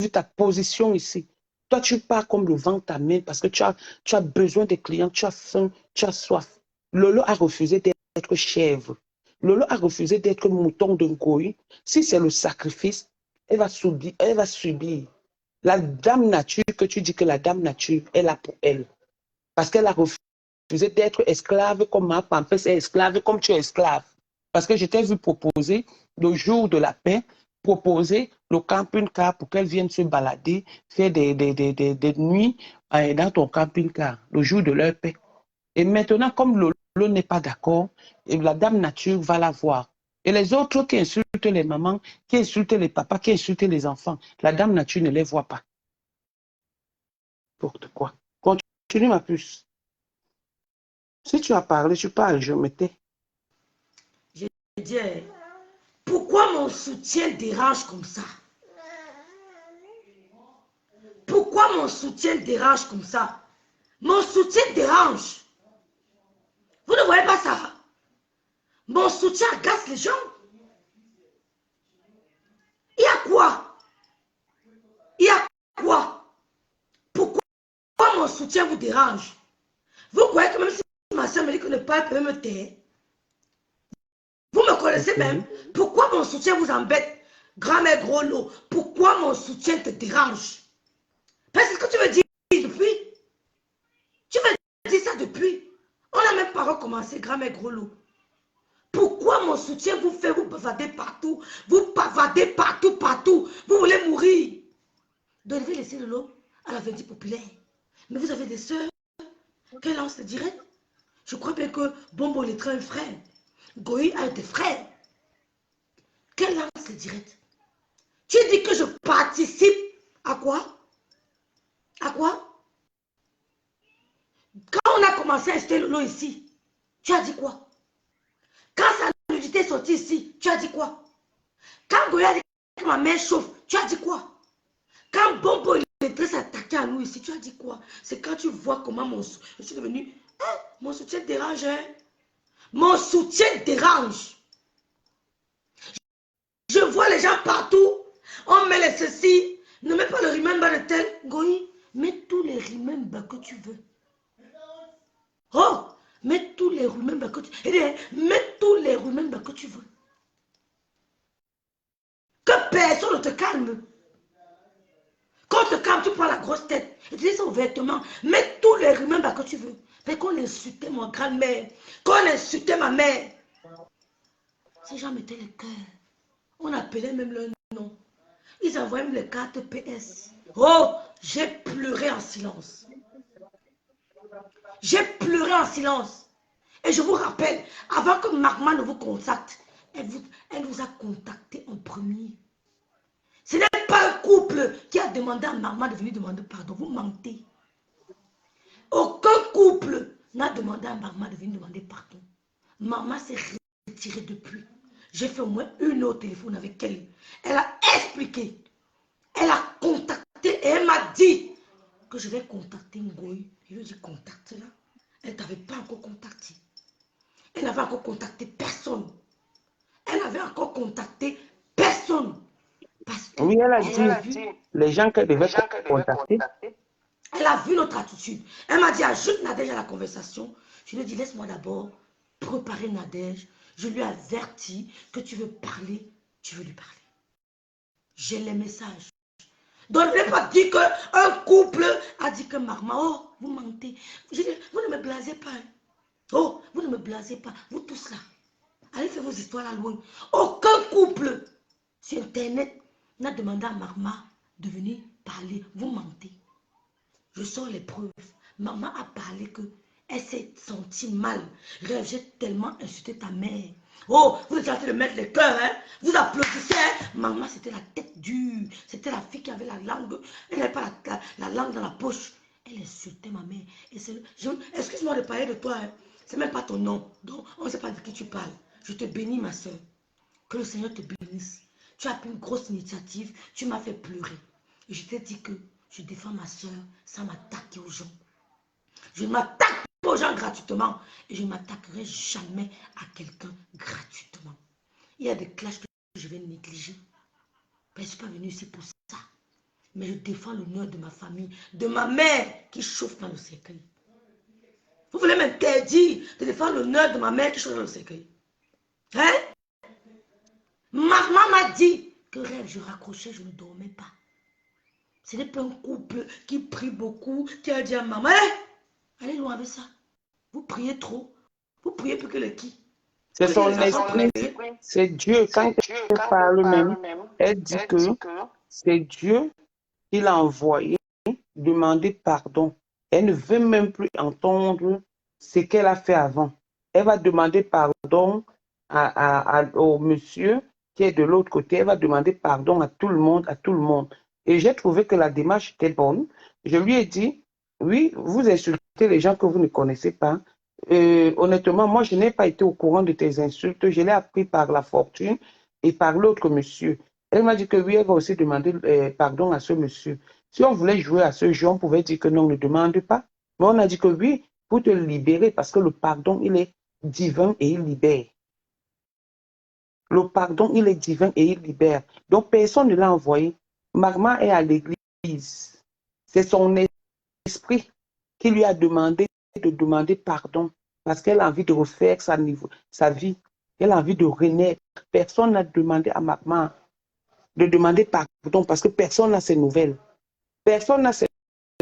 vu ta position ici. Toi, tu pars comme le vent t'amène parce que tu as besoin des clients, tu as faim, tu as soif. Lolo a refusé d'être chèvre. Lolo a refusé d'être mouton d'un goy. Si c'est le sacrifice, elle va subir. La dame nature, que tu dis que la dame nature est là pour elle. Parce qu'elle a refusé d'être esclave comme ma pampesse est esclave, comme tu es esclave. Parce que je t'ai vu proposer le jour de la paix, proposer le camping-car pour qu'elle vienne se balader, faire des nuits dans ton camping-car, le jour de leur paix. Et maintenant, comme Lolo n'est pas d'accord, la dame nature va la voir. Et les autres qui insultent les mamans, qui insultent les papas, qui insultent les enfants, la dame nature ne les voit pas. Pourquoi? Continue ma puce. Si tu as parlé, tu parles, je me tais. Je dis, pourquoi mon soutien dérange comme ça? Pourquoi mon soutien dérange comme ça? Mon soutien dérange. Vous ne voyez pas ça? Mon soutien agace les gens. Il y a quoi? Il y a quoi? Pourquoi mon soutien vous dérange? Vous croyez que même si ma soeur me dit que ne pas peut me taire? Vous me connaissez même? Pourquoi mon soutien vous embête? Grand-mère gros lot, pourquoi mon soutien te dérange? Parce que tu veux dire depuis? Tu veux dire ça depuis? On n'a même pas recommencé, grand-mère gros lot. Pourquoi mon soutien vous fait vous bavader partout? Vous bavardez partout, partout. Vous voulez mourir. Donc, devez laisser le lot à la vedette populaire. Mais vous avez des soeurs. Quelle lance direct? Je crois bien que Bombo est un frère. Goï a des frères. Quelle lance direct? Tu dis que je participe à quoi? À quoi? Quand on a commencé à acheter l'eau ici, tu as dit quoi? Quand sa nudité est sortie ici, tu as dit quoi? Quand Goya a dit que ma mère chauffe, tu as dit quoi? Quand Bombo est très attaqué à nous ici, tu as dit quoi? C'est quand tu vois comment je suis devenu, hein, mon soutien dérange, hein? Mon soutien dérange. vois les gens partout. On met les ceci. Ne mets pas le remember de tel. Goï, mets tous les remember que tu veux. Oh, mets tous les remember que tu veux. Mets tous les remember que tu veux. Que personne ne te calme. Quand on te calme, tu prends la grosse tête. Et tu dis ça ouvertement. Mets tous les remember que tu veux. Mais qu'on insultait ma grand-mère. Qu'on insultait ma mère. Ces gens mettaient les cœurs. On appelait même leur nom. Ils envoyaient même les cartes PS. Oh, j'ai pleuré en silence. J'ai pleuré en silence. Et je vous rappelle, avant que Magma ne vous contacte, elle vous a contacté en premier. Ce n'est pas un couple qui a demandé à Magma de venir demander pardon. Vous mentez. Aucun couple n'a demandé à Magma de venir demander pardon. Magma s'est retirée depuis. J'ai fait au moins une autre téléphone avec elle. Elle a expliqué. Elle a contacté et elle m'a dit que je vais contacter Ngoï. Je lui ai dit contacte-la. Elle ne t'avait pas encore contacté. Elle n'avait encore contacté personne. Elle n'avait encore contacté personne. Parce que Oui, elle a vu dit les gens qu'elle devait contacter. Elle a vu notre attitude. Elle m'a dit ajoute Nadège à la conversation. Je lui ai dit laisse-moi d'abord préparer Nadège. Je lui ai averti que tu veux parler, tu veux lui parler. J'ai les messages. Donc, je ne vais pas dire qu'un couple a dit que Magma, oh, vous mentez. Je dis, vous ne me blasez pas. Hein. Oh, vous ne me blasez pas. Vous tous là. Allez faire vos histoires là loin. Aucun couple sur Internet n'a demandé à Magma de venir parler. Vous mentez. Je sors les preuves. Maman a parlé que elle s'est sentie mal. Rêve, j'ai tellement insulté ta mère. Oh, vous êtes en train de mettre les cœurs, hein? Vous applaudissez, hein? Maman, c'était la tête dure. C'était la fille qui avait la langue. Elle n'avait pas la langue dans la poche. Elle insultait ma mère. Excuse-moi de parler de toi, hein? C'est même pas ton nom. Donc, on ne sait pas de qui tu parles. Je te bénis, ma soeur. Que le Seigneur te bénisse. Tu as pris une grosse initiative. Tu m'as fait pleurer. Et je t'ai dit que je défends ma soeur sans m'attaquer aux gens. Je ne m'attaque pas aux gens gratuitement. Et je ne m'attaquerai jamais à quelqu'un gratuitement. Il y a des clashs que je vais négliger. Je ne suis pas venu ici pour ça. Mais je défends l'honneur de ma famille, de ma mère qui chauffe dans le cercueil. Vous voulez m'interdire de défendre l'honneur de ma mère qui chauffe dans le cercueil? Hein? Maman m'a dit que rêve, je raccrochais, je ne dormais pas. Ce n'est pas un couple qui prie beaucoup, qui a dit à maman, allez loin avec ça. Vous priez trop. Vous priez plus que le qui. C'est son esprit, c'est Dieu. Quand elle parle même, elle dit que c'est Dieu qui l'a envoyé demander pardon. Elle ne veut même plus entendre ce qu'elle a fait avant. Elle va demander pardon au monsieur qui est de l'autre côté. Elle va demander pardon à tout le monde, Et j'ai trouvé que la démarche était bonne. Je lui ai dit, oui, vous insultez les gens que vous ne connaissez pas. Honnêtement, moi, je n'ai pas été au courant de tes insultes. Je l'ai appris par la fortune et par l'autre monsieur. Elle m'a dit que oui, elle va aussi demander pardon à ce monsieur. Si on voulait jouer à ce jeu, on pouvait dire que non, ne demande pas. Mais on a dit que oui, pour te libérer, parce que le pardon, il est divin et il libère. Le pardon, il est divin et il libère. Donc, personne ne l'a envoyé. Magma est à l'église. C'est son esprit qui lui a demandé de demander pardon parce qu'elle a envie de refaire sa vie. Elle a envie de renaître. Personne n'a demandé à Magma de demander pardon parce que personne n'a ses nouvelles. Personne n'a ses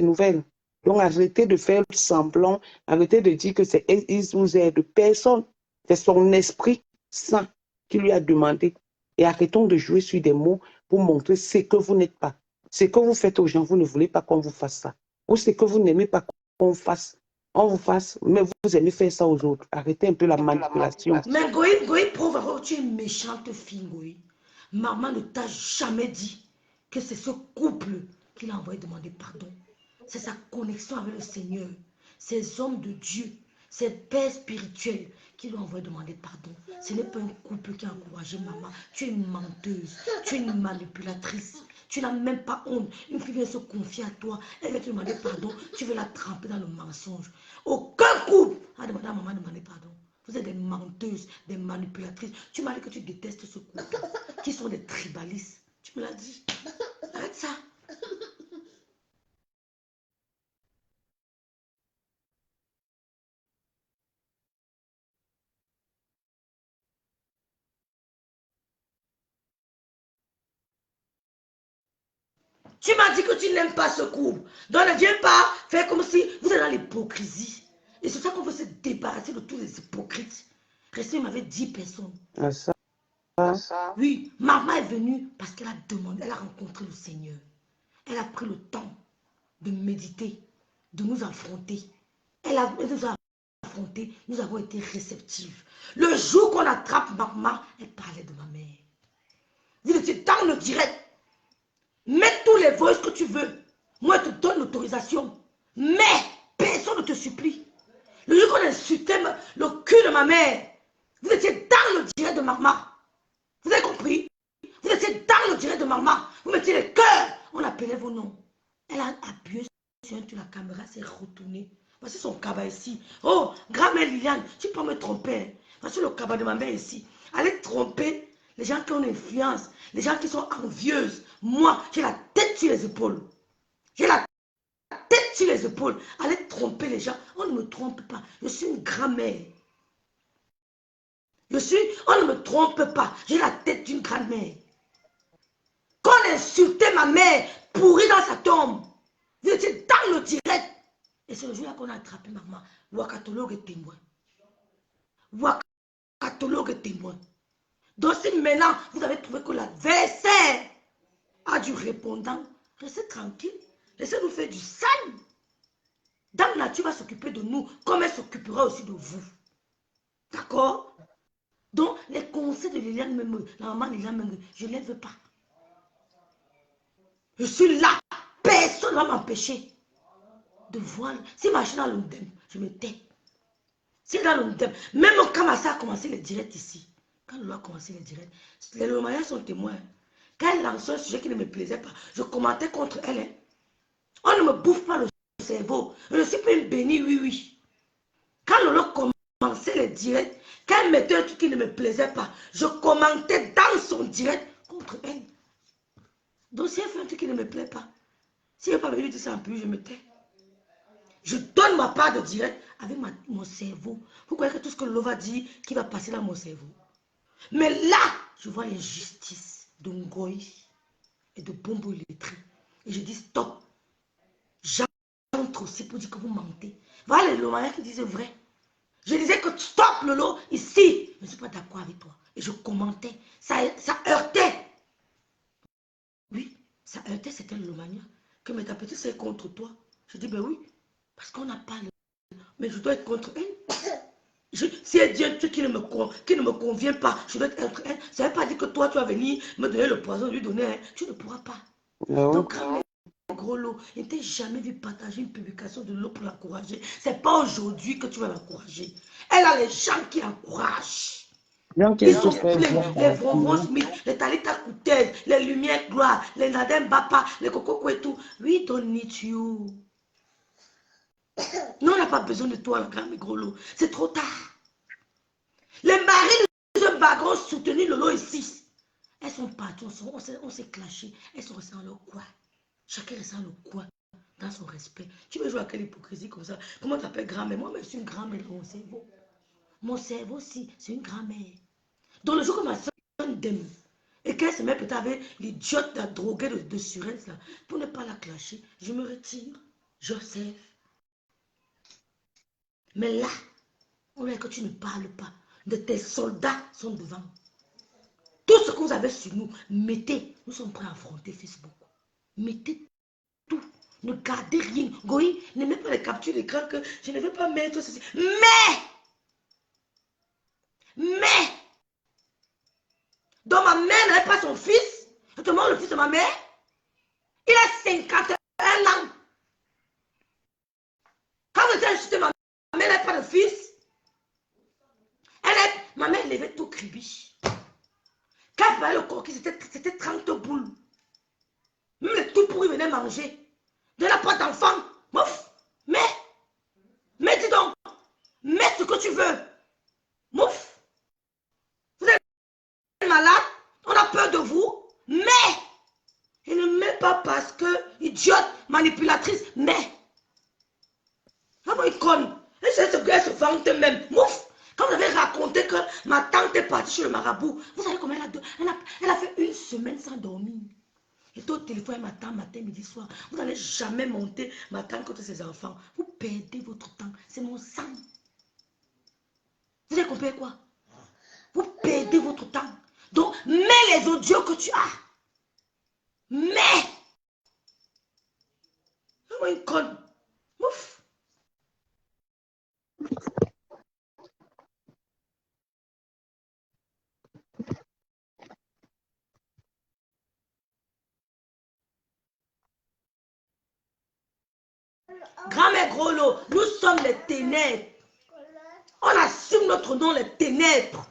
nouvelles. Donc, arrêtez de faire semblant, arrêtez de dire que c'est ils vous aident. Personne. C'est son esprit saint qui lui a demandé. Et arrêtons de jouer sur des mots pour montrer ce que vous n'êtes pas. Ce que vous faites aux gens, vous ne voulez pas qu'on vous fasse ça. Ou ce que vous n'aimez pas qu'on fasse. On vous fasse, mais vous aimez faire ça aux autres. Arrêtez un peu la manipulation. Mais Goï prouve encore que tu es une méchante fille, Goï. Maman ne t'a jamais dit que c'est ce couple qui l'a envoyé demander pardon. C'est sa connexion avec le Seigneur. Ces hommes de Dieu, ces pères spirituels qui l'ont envoyé demander pardon. Ce n'est pas un couple qui a encouragé maman. Tu es une menteuse, tu es une manipulatrice. Tu n'as même pas honte. Une fille vient se confier à toi, elle va te demander pardon, tu veux la tremper dans le mensonge. Aucun couple a demandé à maman de demander pardon. Vous êtes des menteuses, des manipulatrices. Tu m'as dit que tu détestes ce couple, qui sont des tribalistes. Tu me l'as dit. Arrête ça. Tu m'as dit que tu n'aimes pas ce couple. Donc ne viens pas faire comme si vous êtes dans l'hypocrisie. Et c'est ça qu'on veut se débarrasser de tous les hypocrites. Récemment, il m'avait 10 personnes. Ah, ça. Oui, maman est venue parce qu'elle a demandé, elle a rencontré le Seigneur. Elle a pris le temps de méditer, de nous affronter. Elle nous a affrontés, nous avons été réceptifs. Le jour qu'on attrape maman, elle parlait de ma mère. Vous étiez dans le direct. Mets tous les voices que tu veux. Moi, je te donne l'autorisation. Mais personne ne te supplie. Le jour qu'on insultait le cul de ma mère, vous étiez dans le direct de maman. Vous avez compris? Vous étiez dans le direct de maman. Vous mettiez les cœurs. On appelait vos noms. Elle a appuyé sur un truc, la caméra s'est retournée. Voici son cabas ici. Oh, grand-mère Liliane, tu peux me tromper. Voici le cabas de ma mère ici. Allez tromper les gens qui ont l'influence, les gens qui sont envieuses. Moi, j'ai la tête sur les épaules. J'ai la tête sur les épaules. Allez tromper les gens. On ne me trompe pas. Je suis une grand-mère. On ne me trompe pas. J'ai la tête d'une grand-mère. Quand on insultait ma mère, pourrie dans sa tombe, vous étiez dans le direct. Et c'est le jour-là qu'on a attrapé maman. Wakatologue est témoin. Wakatologue est témoin. Donc si maintenant, vous avez trouvé que l'adversaire a du répondant, restez tranquille. Laissez-nous faire du sale. Dame Nature va s'occuper de nous, comme elle s'occupera aussi de vous. D'accord? Donc, les conseils de Liliane Menge, la maman Liliane Menge, je ne les veux pas. Je suis là. Personne ne va m'empêcher de voir. Si ma chaîne dans l'ONDEM, je me tais. Si dans l'ONDEM, même quand ma soeur a commencé les directs ici, quand Lolo a commencé les directs, les Lomaniens sont témoins. Quand elle lançait un sujet qui ne me plaisait pas, je commentais contre elle. Hein. On ne me bouffe pas le cerveau. Je ne suis pas une bénie, oui, oui. Quand Lolo commençait les directs, quand elle mettait un truc qui ne me plaisait pas, je commentais dans son direct contre elle. Donc si elle fait un truc qui ne me plaît pas, si elle n'est pas venue dire ça en plus, je me tais. Je donne ma part de direct avec mon cerveau. Vous croyez que tout ce que Lolo va dire, qui va passer dans mon cerveau. Mais là, je vois l'injustice de Ngoï et de Bombo Lettré. Et je dis stop. J'entre aussi pour dire que vous mentez. Voilà les Lomaniens qui disent vrai. Je disais que stop Lolo, ici. Je ne suis pas d'accord avec toi. Et je commentais. Ça heurtait. Oui, ça heurtait certains Lomaniens. Que mais ta petite c'est contre toi. Je dis ben oui. Parce qu'on n'a pas le... Mais je dois être contre elle. Si elle dit un truc qui ne me convient pas, je dois être contre elle. Ça ne veut pas dire que toi, tu vas venir me donner le poison, lui donner. Hein. Tu ne pourras pas. Donc, quand gros lot, il ne t'a jamais vu partager une publication de l'eau pour l'encourager. Ce n'est pas aujourd'hui que tu vas l'encourager. Elle a les gens qui l'encouragent. Ils sont pleins. Les Vrombron Smith, les Talita Koutez, les Lumières Gloire, les Nadem Bapa, les Coco Kouetou. We don't need you. Non, on n'a pas besoin de toi, le grand gros lot. C'est trop tard. Les maris de ce bagon soutenu Lolo ici. Elles sont parties, on s'est clashé. Elles sont restées dans leur coin. Chacun reste dans le coin, dans son respect. Tu veux jouer à quelle hypocrisie comme ça? Comment tu t'appelles grand-mère? Moi, je suis une grand-mère dans mon cerveau. Mon cerveau aussi, c'est une grand-mère. Donc le jour que ma soeur m'aime, et qu'elle se met peut-être avec l'idiote la droguée de Surens, là, pour ne pas la clasher, je me retire. Joseph. Mais là, on veut que tu ne parles pas. De tes soldats sont devant. Tout ce que vous avez sur nous, mettez. Nous sommes prêts à affronter Facebook. Mettez tout. Ne gardez rien. Goï, ne mets pas les captures d'écran que je ne veux pas mettre ceci. Mais, donc ma mère n'avait pas son fils. Je te montre le fils de ma mère. Il a 51 ans. Quand vous êtes insulté, ma mère n'avait pas de fils. Ma mère levait tout cribiche. Quand elle parlait le coquille, c'était 30 boules. Même les tout pourris venaient manger. De la porte d'enfant. Mais dis donc, mets ce que tu veux. malade, on a peur de vous, mais, et ne met pas parce que, idiote, manipulatrice, mais, vraiment une conne. Elle se vante même. Mouf! Quand vous avez raconté que ma tante est partie chez le marabout, vous savez comment elle a fait une semaine sans dormir. Et au téléphone matin, midi, soir. Vous n'allez jamais monter ma tante contre ses enfants. Vous perdez votre temps. C'est mon sang. Vous avez compris quoi? Vous perdez votre temps. Donc, mets les audios que tu as. Mais, vraiment une conne. Ouf. Grand-mère Grolo, nous sommes les ténèbres. On assume notre nom, les ténèbres.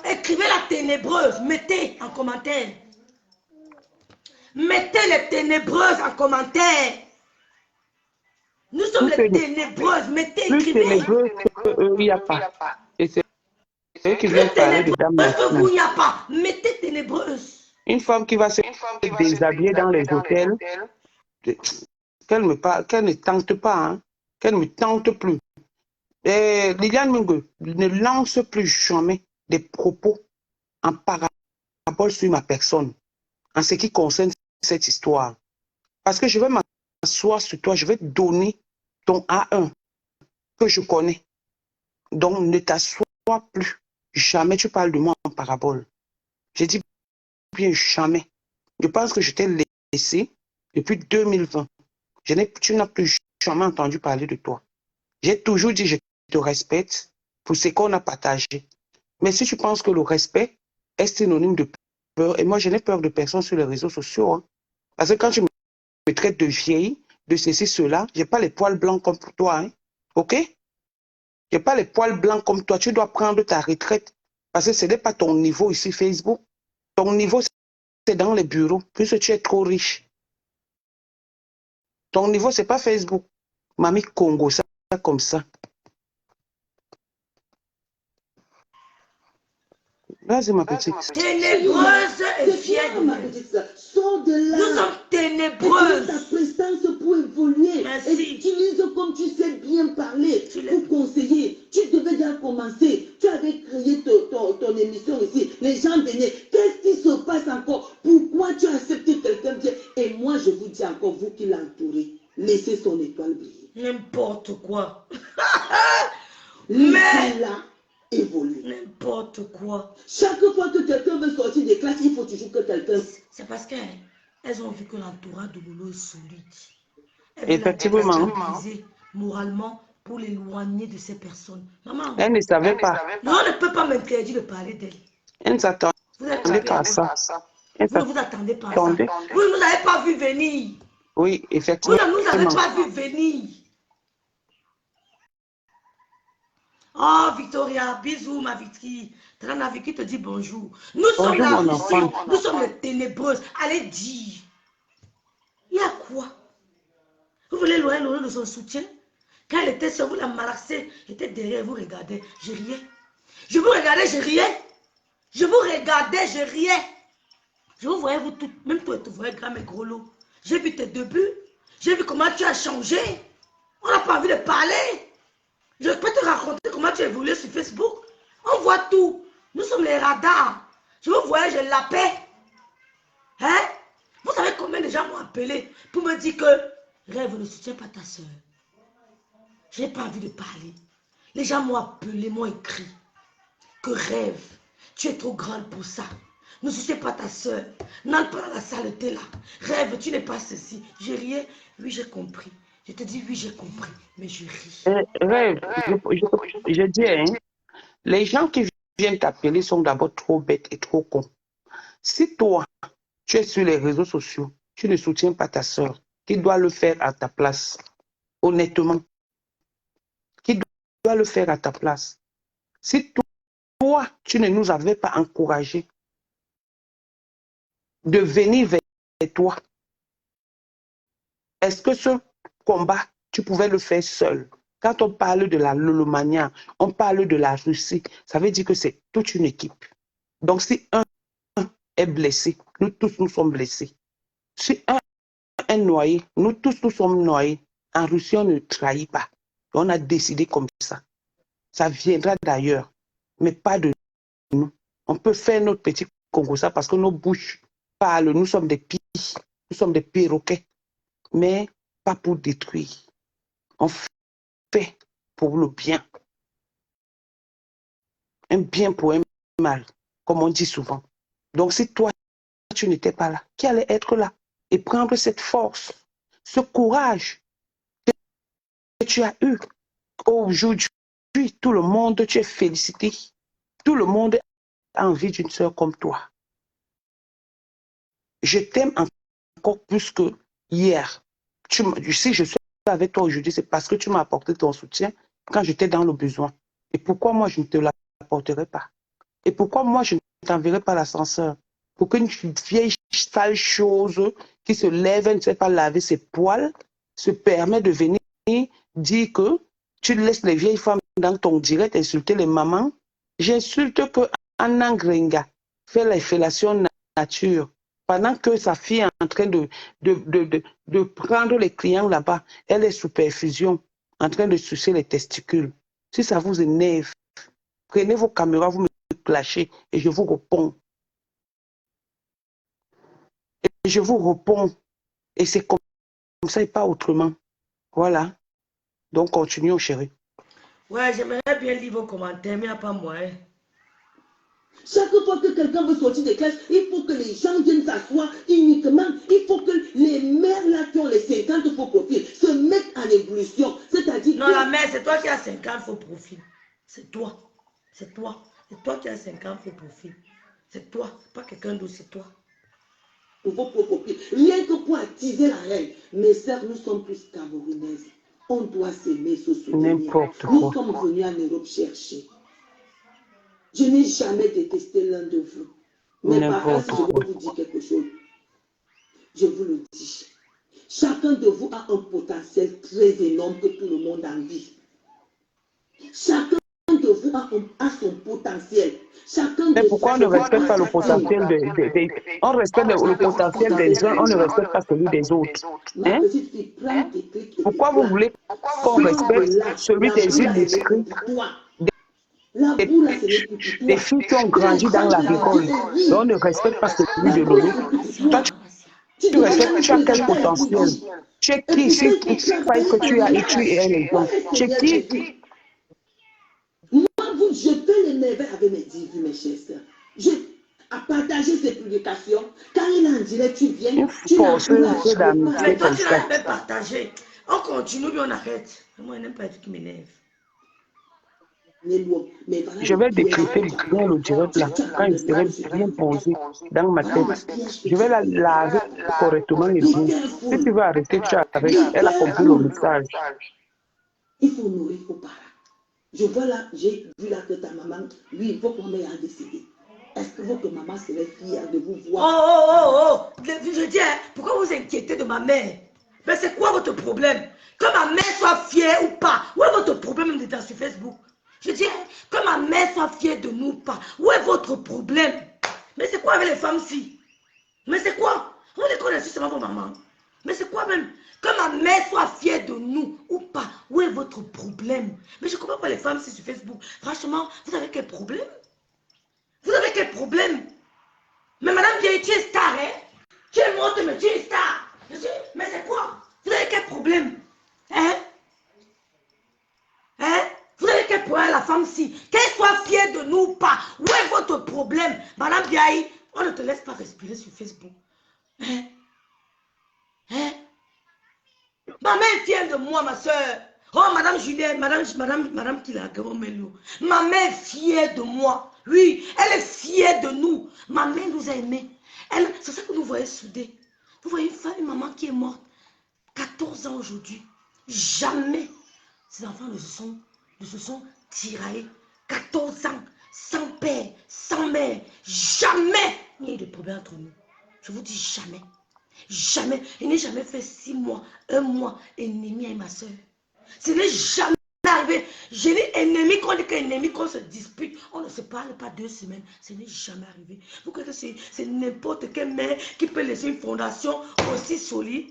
Écrivez la ténébreuse, mettez en commentaire. Mettez les ténébreuses en commentaire. Nous sommes les ténébreuses, mettez, écrivez. Ténébreuses, il n'y a pas. Et c'est eux qui viennent parler de dames. Il n'y a pas. Mettez ténébreuse. Une femme qui va se déshabiller dans les hôtels, qu'elle ne tente pas, hein, qu'elle ne tente plus. Et Liliane Mingo ne lance plus jamais des propos en parabole sur ma personne, en ce qui concerne cette histoire. Parce que je vais m'asseoir sur toi, je vais te donner ton A1 que je connais. Donc ne t'assois plus. Jamais tu parles de moi en parabole. J'ai dit bien jamais. Je pense que je t'ai laissé depuis 2020. Tu n'as plus jamais entendu parler de toi. J'ai toujours dit je te respecte pour ce qu'on a partagé. Mais si tu penses que le respect est synonyme de peur, et moi je n'ai peur de personne sur les réseaux sociaux, hein, parce que quand tu me traites de vieille, de ceci, cela, je n'ai pas les poils blancs comme pour toi, hein, ok? Je n'ai pas les poils blancs comme toi, tu dois prendre ta retraite, parce que ce n'est pas ton niveau ici Facebook. Ton niveau, c'est dans les bureaux, puisque tu es trop riche. Ton niveau, ce n'est pas Facebook. Mamie Congo, ça comme ça. Vas-y, ma petite. Ténébreuse et fière. ma petite soeur. Sors de là. Nous sommes ténébreuses. Ta prestance pour évoluer. Merci. Et utilise comme tu sais bien parler pour conseiller. Tu devais déjà commencer. Tu avais créé ton émission ici. Les gens venaient. Qu'est-ce qui se passe encore? Pourquoi tu as accepté quelqu'un? Et moi, je vous dis encore, vous qui l'entourez, laissez son étoile briller. N'importe quoi. Laissez-la évoluer. N'importe quoi. Chaque fois que quelqu'un veut sortir des classes, il faut toujours que quelqu'un... C'est parce qu'elles ont vu que l'entourage de Lolo est solide. Effectivement. Moralement pour l'éloigner de ces personnes. Maman, elle ne savait pas. Non, on ne peut pas m'interdire de parler d'elle. Elle ne s'attendait pas à ça. Vous ne vous attendez pas à ça. Vous ne nous avez pas vu venir. Oui, effectivement. Vous ne nous avez pas vu venir. Oh, Victoria, bisous, ma Victory. Trana Vicky te dit bonjour. Nous sommes là ici. Nous sommes les ténébreuses. Allez dire. Il y a quoi? Vous voulez loin de son soutien? Quand elle était sur vous, la malaxée était derrière, vous regardez. Je riais. Je vous regardais, je riais. Je vous regardais, je riais. Je vous voyais, vous toutes, même toi, tu voyais grand mais gros lot. J'ai vu tes débuts. J'ai vu comment tu as changé. On n'a pas envie de parler. Je peux te raconter comment tu as évolué sur Facebook. On voit tout. Nous sommes les radars. Je vous voyais, je l'appelle. Hein? Vous savez combien de gens m'ont appelé pour me dire que Rêve ne soutient pas ta soeur. Je n'ai pas envie de parler. Les gens m'ont appelé, m'ont écrit que Rêve, tu es trop grande pour ça. Ne soutiens pas ta soeur. N'entre pas dans la saleté là. Rêve, tu n'es pas ceci. Je riais. Oui, j'ai compris. Je te dis oui, j'ai compris. Mais je ris. Rêve, je dis, hein, les gens qui viennent t'appeler sont d'abord trop bêtes et trop cons. Si toi, tu es sur les réseaux sociaux, tu ne soutiens pas ta soeur, qui doit le faire à ta place? Honnêtement. Qui doit le faire à ta place? Si toi, tu ne nous avais pas encouragés de venir vers toi, est-ce que ce combat, tu pouvais le faire seul? Quand on parle de la lolomania, on parle de la Russie, ça veut dire que c'est toute une équipe. Donc, si un est blessé, nous tous, nous sommes blessés. Si un est noyé, nous tous, nous sommes noyés. En Russie, on ne trahit pas. On a décidé comme ça. Ça viendra d'ailleurs, mais pas de nous. On peut faire notre petit Congo ça parce que nos bouches parlent. Nous sommes des pies, nous sommes des perroquets, mais pas pour détruire. On fait pour le bien. Un bien pour un mal, comme on dit souvent. Donc, si toi, tu n'étais pas là, qui allait être là et prendre cette force, ce courage que tu as eu aujourd'hui, tout le monde, tu es félicité. Tout le monde a envie d'une sœur comme toi. Je t'aime encore plus que hier. Si je suis avec toi aujourd'hui, c'est parce que tu m'as apporté ton soutien quand j'étais dans le besoin. Et pourquoi moi, je ne te l'apporterai pas? Et pourquoi moi, je ne t'enverrai pas l'ascenseur? Pour qu'une vieille sale chose qui se lève, elle ne sait pas laver ses poils, se permet de venir dire que tu laisses les vieilles femmes dans ton direct insulter les mamans. J'insulte que Anna Gringa fait la fellation nature pendant que sa fille est en train de prendre les clients là-bas. Elle est sous perfusion, en train de sucer les testicules. Si ça vous énerve, prenez vos caméras, vous me clashez et je vous réponds. Et je vous réponds. Et c'est comme ça et pas autrement. Voilà. Donc, continuons, chérie. Ouais, j'aimerais bien lire vos commentaires, mais il n'y a pas moyen. Chaque fois que quelqu'un veut sortir des classes, il faut que les gens viennent s'asseoir uniquement. Il faut que les mères là qui ont les 50 faux profils se mettent en évolution. C'est-à-dire. Non, la mère, c'est toi qui as 50 faux profils. C'est toi. C'est toi. C'est toi qui as 50 faux profils. C'est toi. C'est pas quelqu'un d'autre, c'est toi. Pour vos faux profils. Rien que pour attiser la reine. Mes sœurs, nous sommes plus camerounaises. On doit s'aimer, se soutenir. Nous sommes venus en Europe chercher. Je n'ai jamais détesté l'un de vous. Mais par contre, si je veux vous dire quelque chose, je vous le dis. Chacun de vous a un potentiel très énorme que tout le monde envie. Chacun de vous a son potentiel. Mais pourquoi on ne respecte pas le potentiel on respecte le potentiel des uns, on ne respecte pas celui des autres. Hein? Pourquoi vous voulez qu'on respecte celui des illustrés, des filles qui ont grandi dans la rigole, mais on ne respecte pas celui de Lolo? Toi, tu respectes, tu as quel potentiel? Tu es qui si tu crois que tu as et tu es les gens? Tu es qui? Moi, je peux l'énerver avec mes divs, mes chers sœurs. À partager ces publications, quand il est en direct, tu viens, tu l'encourages. Mais toi, tu l'as même partagé. On continue, puis on arrête. Moi, je n'aime pas qui m'énerve. Je vais décrypter bien le direct là, quand il serait bien posé dans ma tête. Je vais la laver correctement les yeux. Si tu veux arrêter, tu arrêtes. Elle a compris le message. Il faut nourrir, il faut parler. Je vois là, j'ai vu là que ta maman, lui, il faut qu'on ait à décider. Est-ce que votre maman serait fière de vous voir? Je dis, pourquoi vous inquiétez de ma mère? Mais c'est quoi votre problème? Que ma mère soit fière ou pas? Où est votre problème d'être sur Facebook? Je dis, que ma mère soit fière de nous ou pas? Où est votre problème? Mais c'est quoi avec les femmes-ci? Mais c'est quoi? On est qu'on insulte seulement vos mamans. Mais c'est quoi même? Que ma mère soit fière de nous ou pas? Où est votre problème? Mais je ne comprends pas les femmes-ci sur Facebook. Franchement, vous avez quel problème? Vous avez quel problème? Mais madame vieille, tu es star, hein? Tu es morte, mais tu es star. Je dis, mais c'est quoi? Vous avez quel problème? Hein? Hein? Vous avez quel problème, la femme-ci? Qu'elle soit fière de nous ou pas? Où est votre problème? Madame vieille, on ne te laisse pas respirer sur Facebook. Hein? Hein? Ma mère est fière de moi, ma soeur. Oh, madame Juliette, madame qui l'a grand-mère. Ma mère est fière de moi. Oui, elle est fière de nous. Ma mère nous a aimés. C'est ça que nous voyons soudés. Vous voyez une maman qui est morte, 14 ans aujourd'hui. Jamais ces enfants ne se sont tiraillés. 14 ans, sans père, sans mère. Jamais il y a eu de problème entre nous. Je vous dis jamais. Jamais. Il n'est jamais fait 6 mois, 1 mois ennemi avec ma soeur. Ce n'est jamais arrivé. J'ai dit ennemi, qu'on dit qu'ennemi, qu'on se dispute. On ne se parle pas 2 semaines. Ce n'est jamais arrivé. Vous croyez que c'est n'importe quelle mère qui peut laisser une fondation aussi solide?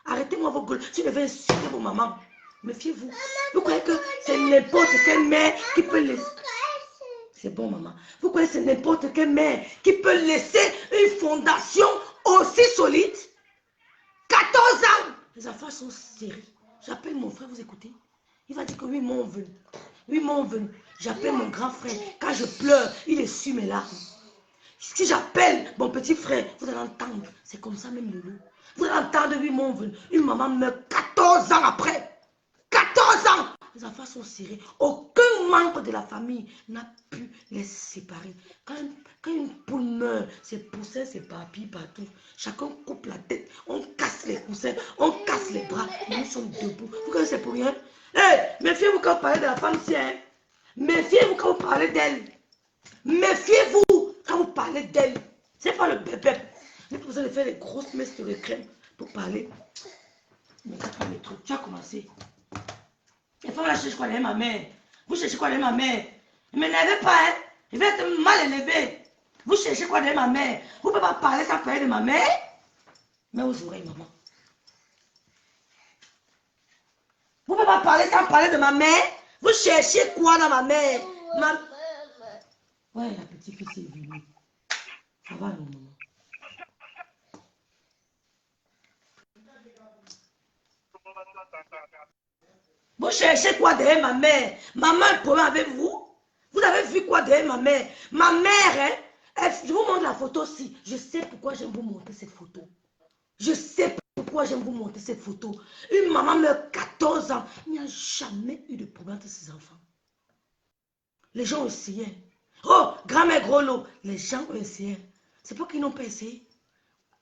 Arrêtez-moi vos gueules. Tu devais insulter vos mamans. Méfiez-vous. Vous croyez que c'est n'importe quelle mère qui peut laisser... C'est bon, maman. Vous croyez que c'est n'importe quelle mère qui peut laisser une fondation aussi solide? 14 ans. Les enfants sont sérieux. J'appelle mon frère, vous écoutez? Il va dire que oui, mon venu. Oui, mon venu. J'appelle mon grand frère. Quand je pleure, il essuie mes larmes. Si j'appelle mon petit frère, vous allez entendre. C'est comme ça même le loup. Vous allez entendre, oui, mon venu. Une maman meurt 14 ans après. 14 ans. Les enfants sont serrés. Aucun membre de la famille n'a pu les séparer. Quand une poule meurt, ses poussins s'éparpillent partout. Chacun coupe la tête. On casse les coussins. On casse les bras. Nous sommes debout. Vous connaissez pour rien? Méfiez-vous quand vous parlez de la femme si, hein. Méfiez-vous quand vous parlez d'elle. Méfiez-vous quand vous parlez d'elle. C'est pas le bébé. Vous êtes besoin de faire des grosses messes de crème pour parler. Mais quand les trucs, tu as commencé. Les femmes là cherchent quoi derrière ma mère. Vous cherchez quoi derrière ma mère? Ne m'énervez pas, hein. Je vais être mal élevé. Vous cherchez quoi derrière ma mère? Vous ne pouvez pas parler sans parler de ma mère? Mais aux oreilles, maman. Vous ne pouvez pas parler sans parler de ma mère? Vous cherchez quoi dans ma mère? Ouais, la petite fille est venue. Ça va, non, maman? Vous cherchez quoi derrière ma mère? Maman a un problème avec vous? Vous avez vu quoi derrière ma mère? Ma mère, hein? Je vous montre la photo aussi. Je sais pourquoi j'aime vous montrer cette photo. Je sais pourquoi j'aime vous montrer cette photo. Une maman meurt 14 ans. Il n'y a jamais eu de problème de ses enfants. Les gens ont essayé. Oh, grand-mère gros lot. Les gens ont essayé. C'est pas qu'ils n'ont pas essayé.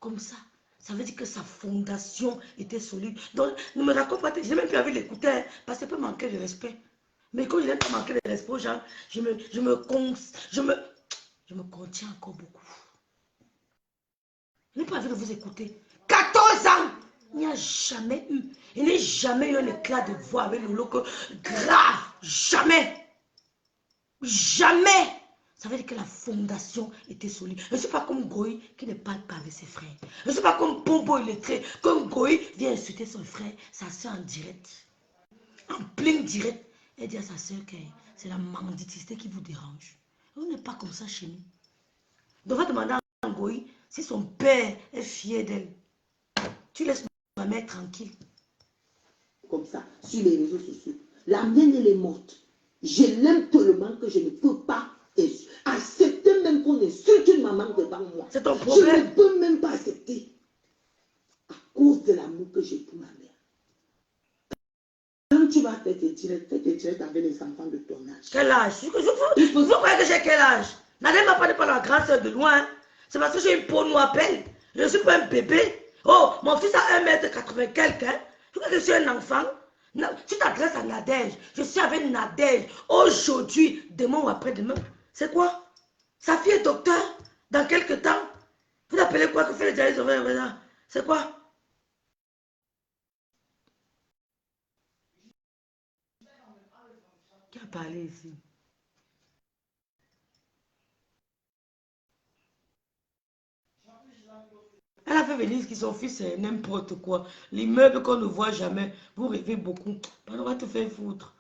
Comme ça. Ça veut dire que sa fondation était solide. Donc, ne me raconte pas. Je n'ai même plus envie de l'écouter. Hein, parce que ça peut manquer de respect. Mais quand je n'aime pas manquer de respect aux gens, je me contiens encore beaucoup. Je n'ai pas envie de vous écouter. 14 ans! Il n'y a jamais eu. Il n'y a jamais eu un éclat de voix avec Lolo que grave. Jamais. Jamais. Ça veut dire que la fondation était solide. Je ne suis pas comme Goï qui ne parle pas avec ses frères. Je ne suis pas comme Pombo illettré. Comme Goï vient insulter son frère, sa soeur en direct. En plein direct. Elle dit à sa soeur que c'est la mendicité qui vous dérange. On n'est pas comme ça chez nous. On va demander à Goï si son père est fier d'elle. Tu laisses ma mère tranquille. Comme ça, sur les réseaux sociaux. La mienne, elle est morte. Je l'aime tellement que je ne peux pas accepter même qu'on insulte une maman devant moi. C'est ton problème. Je ne peux même pas accepter. À cause de l'amour que j'ai pour ma mère. Quand tu vas faire tes directs avec les enfants de ton âge. Quel âge? Vous croyez que j'ai quel âge? N'allez pas parler par la grande soeur de loin. C'est parce que j'ai une peau noire belle. Je ne suis pas un bébé. Oh, mon fils a 1m80 quelqu'un. Tu crois que je suis un enfant? Non, tu t'adresses à Nadège. Je suis avec Nadège. Aujourd'hui, demain ou après-demain. C'est quoi? Sa fille est docteur. Dans quelques temps. Vous appelez quoi que fait les dialyses ovaires? C'est quoi? Qui a parlé ici? Elle a fait venir que son fils est n'importe quoi. L'immeuble qu'on ne voit jamais. Vous rêvez beaucoup. On va te faire foutre.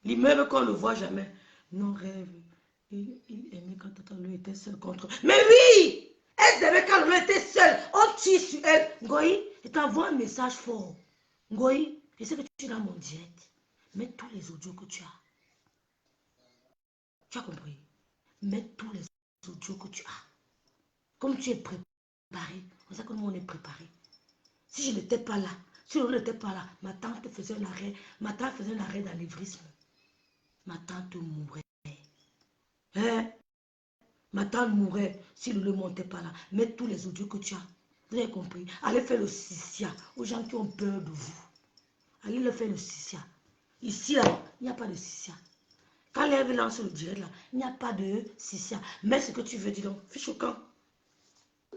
L'immeuble qu'on ne voit jamais. Non, rêve. Il aimait quand Lolo était seul contre... Mais oui! Elle aimait quand Lolo était seul. On tire sur elle. Ngoï, je t'envoie un message fort. Ngoï, je sais que tu es dans mon direct. Mets tous les audios que tu as. Tu as compris? Mets tous les audios que tu as. Comme tu es préparé. C'est ça que nous on est préparé. Si je n'étais pas là, si on n'était pas là, ma tante faisait un arrêt. Ma tante faisait un arrêt d'anévrisme. Ma tante mourait. Hein? Ma tante mourait si nous ne montait pas là. Mets tous les audios que tu as. Vous avez compris? Allez faire le sicia aux gens qui ont peur de vous. Allez le faire le sicia. Ici, là, il n'y a pas de sicia. Quand l'Ève lance le direct, là, il n'y a pas de sicia. Mais ce que tu veux, dis donc, fiche au camp.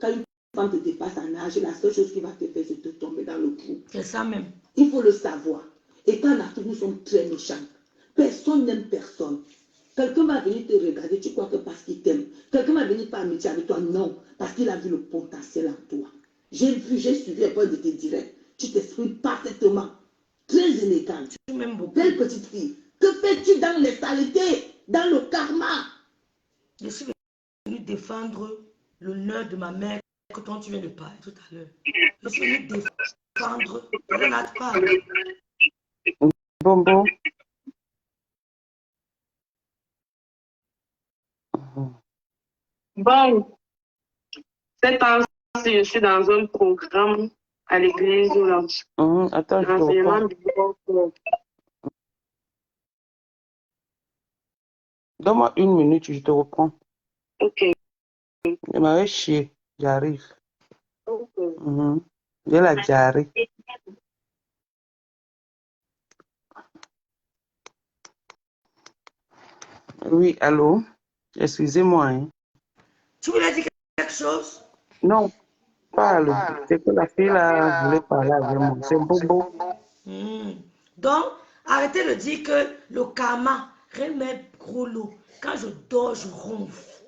Quand une femme te dépasse en âge, la seule chose qui va te faire, c'est te tomber dans le trou. C'est ça même. Il faut le savoir. Et quand en Afrique, nous sommes très méchants. Personne n'aime personne. Quelqu'un va venir te regarder, tu crois que parce qu'il t'aime. Quelqu'un va venir pas amitié avec toi, non, parce qu'il a vu le potentiel en toi. J'ai suivi un point de tes directs. Tu t'exprimes parfaitement. Très élégante. Tu m'aimes beaucoup. Belle petite fille. Que fais-tu dans les saletés, dans le karma? Je suis venue défendre l'honneur de ma mère que toi tu viens de parler tout à l'heure. Je suis venue défendre. Renate parle. Bonbon. Bon, cette temps-ci, je suis dans un programme à l'église. Attends, je te reprends. Donne-moi une minute, je te reprends. Ok. Je m'avais chié, j'arrive. Okay. J'ai la diarrhée. Oui, allô? Excusez-moi. Hein. Tu voulais dire quelque chose? Non, parle. C'est que la fille là voulait parler avec moi. C'est Bobo. Donc, arrêtez de dire que le karma remet gros lot. Quand je dors, je ronfle.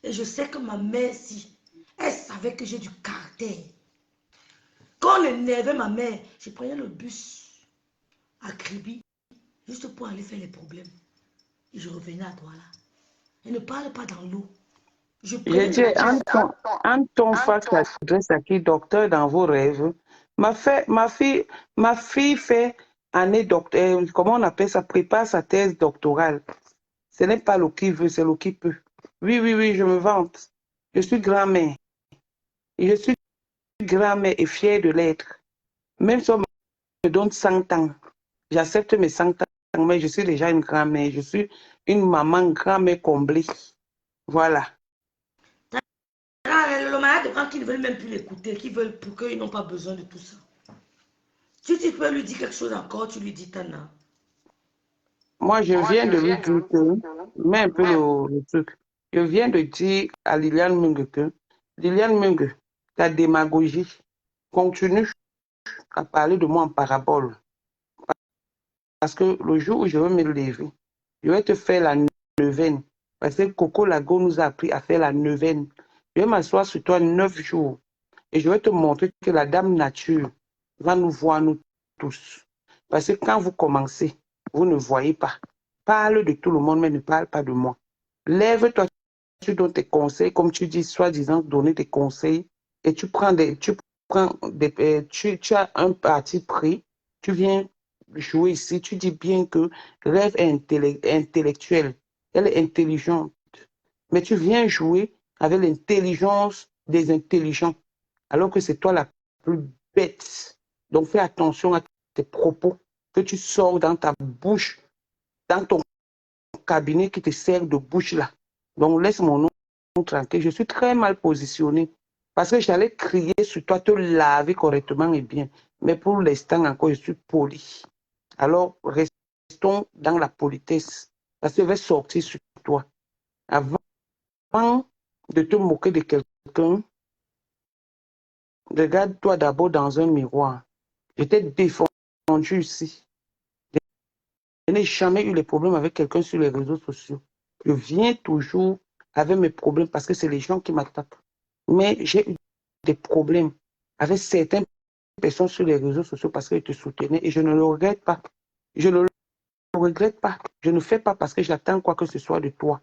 Et je sais que ma mère, si, elle savait que j'ai du caractère. Quand on énervait ma mère, je prenais le bus à Kribi, juste pour aller faire les problèmes. Et je revenais à Douala. Elle ne parle pas dans l'eau. J'ai dit, en ton fac s'adresse à qui, docteur dans vos rêves. Ma fille fait année docteur, comment on appelle ça, prépare sa thèse doctorale. Ce n'est pas l'eau qui veut, c'est l'eau qui peut. Oui, je me vante. Je suis grand-mère. Je suis grand-mère et fière de l'être. Même si on me donne 100 ans, j'accepte mes 100 ans, mais je suis déjà une grand-mère. Je suis une maman grand-mère comblée. Voilà. Le malade de quand qu'ils ne veulent même plus l'écouter, qu'ils veulent pour qu'ils n'ont pas besoin de tout ça. Si tu peux lui dire quelque chose encore, tu lui dis Tana. Moi, je viens de lui dire que, mets un peu le truc, je viens de dire à Liliane Mungue que, Liliane Mungue, ta démagogie continue à parler de moi en parabole. Parce que le jour où je vais me lever, je vais te faire la neuvaine. Parce que Coco Lago nous a appris à faire la neuvaine. Je vais m'asseoir sur toi 9 jours. Et je vais te montrer que la dame nature va nous voir, nous tous. Parce que quand vous commencez, vous ne voyez pas. Parle de tout le monde, mais ne parle pas de moi. Lève-toi, tu donnes tes conseils, comme tu dis, soi-disant, donner des conseils. Et tu as un parti pris, tu viens jouer ici, tu dis bien que rêve est intellectuel, elle est intelligente. Mais tu viens jouer avec l'intelligence des intelligents, alors que c'est toi la plus bête. Donc fais attention à tes propos que tu sors dans ta bouche, dans ton cabinet qui te sert de bouche là. Donc laisse mon nom tranquille. Je suis très mal positionnée parce que j'allais crier sur toi, te laver correctement et bien. Mais pour l'instant encore, je suis poli. Alors restons dans la politesse parce que je vais sortir sur toi. Avant de te moquer de quelqu'un, regarde-toi d'abord dans un miroir. Je t'ai défendu ici. Je n'ai jamais eu les problèmes avec quelqu'un sur les réseaux sociaux. Je viens toujours avec mes problèmes parce que c'est les gens qui m'attaquent. Mais j'ai eu des problèmes avec certaines personnes sur les réseaux sociaux parce qu'elles te soutenaient et je ne le regrette pas. Je ne le regrette pas. Je ne fais pas parce que j'attends quoi que ce soit de toi.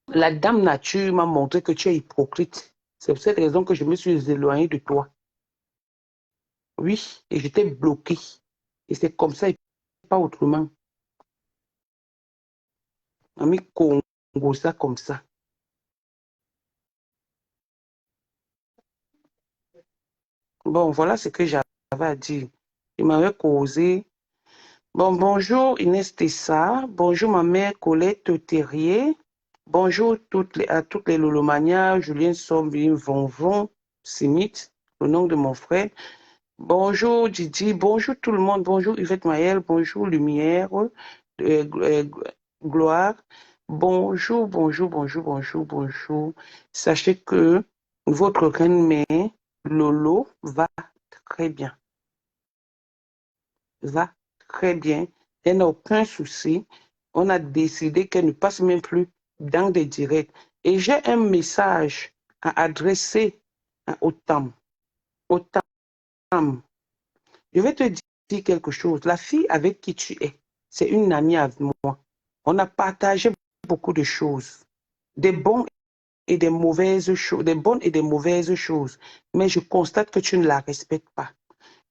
La dame nature m'a montré que tu es hypocrite. C'est pour cette raison que je me suis éloignée de toi. Oui, et je t'ai bloqué. Et c'est comme ça et pas autrement. Ami Congo, ça comme ça. Bon, voilà ce que j'avais à dire. Il m'avait causé. Bon, bonjour Inès Tessa. Bonjour ma mère Colette Terrier. Bonjour à toutes les Lolomania, Julien Sombin, Vonvon, Simit, le nom de mon frère. Bonjour Didi, bonjour tout le monde, bonjour Yvette Maël, bonjour Lumière, Gloire, bonjour. Sachez que votre reine-mère, Lolo, va très bien. Va très bien. Elle n'a aucun souci. On a décidé qu'elle ne passe même plus dans des directs. Et j'ai un message à adresser aux femmes. Je vais te dire quelque chose. La fille avec qui tu es, c'est une amie avec moi. On a partagé beaucoup de choses, des bonnes et des mauvaises choses, des bonnes et des mauvaises choses. Mais je constate que tu ne la respectes pas.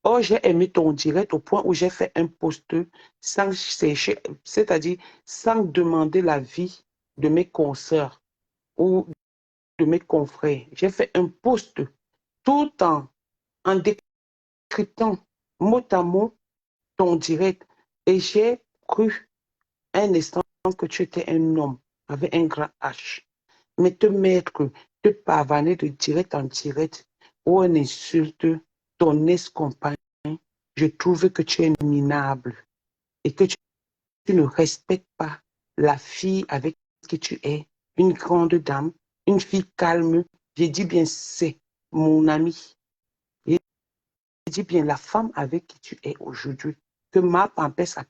Or, j'ai aimé ton direct au point où j'ai fait un post sans sécher, c'est-à-dire sans demander l'avis de mes consoeurs ou de mes confrères. J'ai fait un post tout en décryptant mot à mot ton direct et j'ai cru un instant que tu étais un homme avec un grand H. Mais te mettre, te pavaner de direct en direct ou un insulte ton ex-compagne, je trouve que tu es minable et que tu ne respectes pas la fille avec qui tu es, une grande dame, une fille calme. J'ai dit bien, c'est mon amie. J'ai dit bien, la femme avec qui tu es aujourd'hui, que ma pampesse a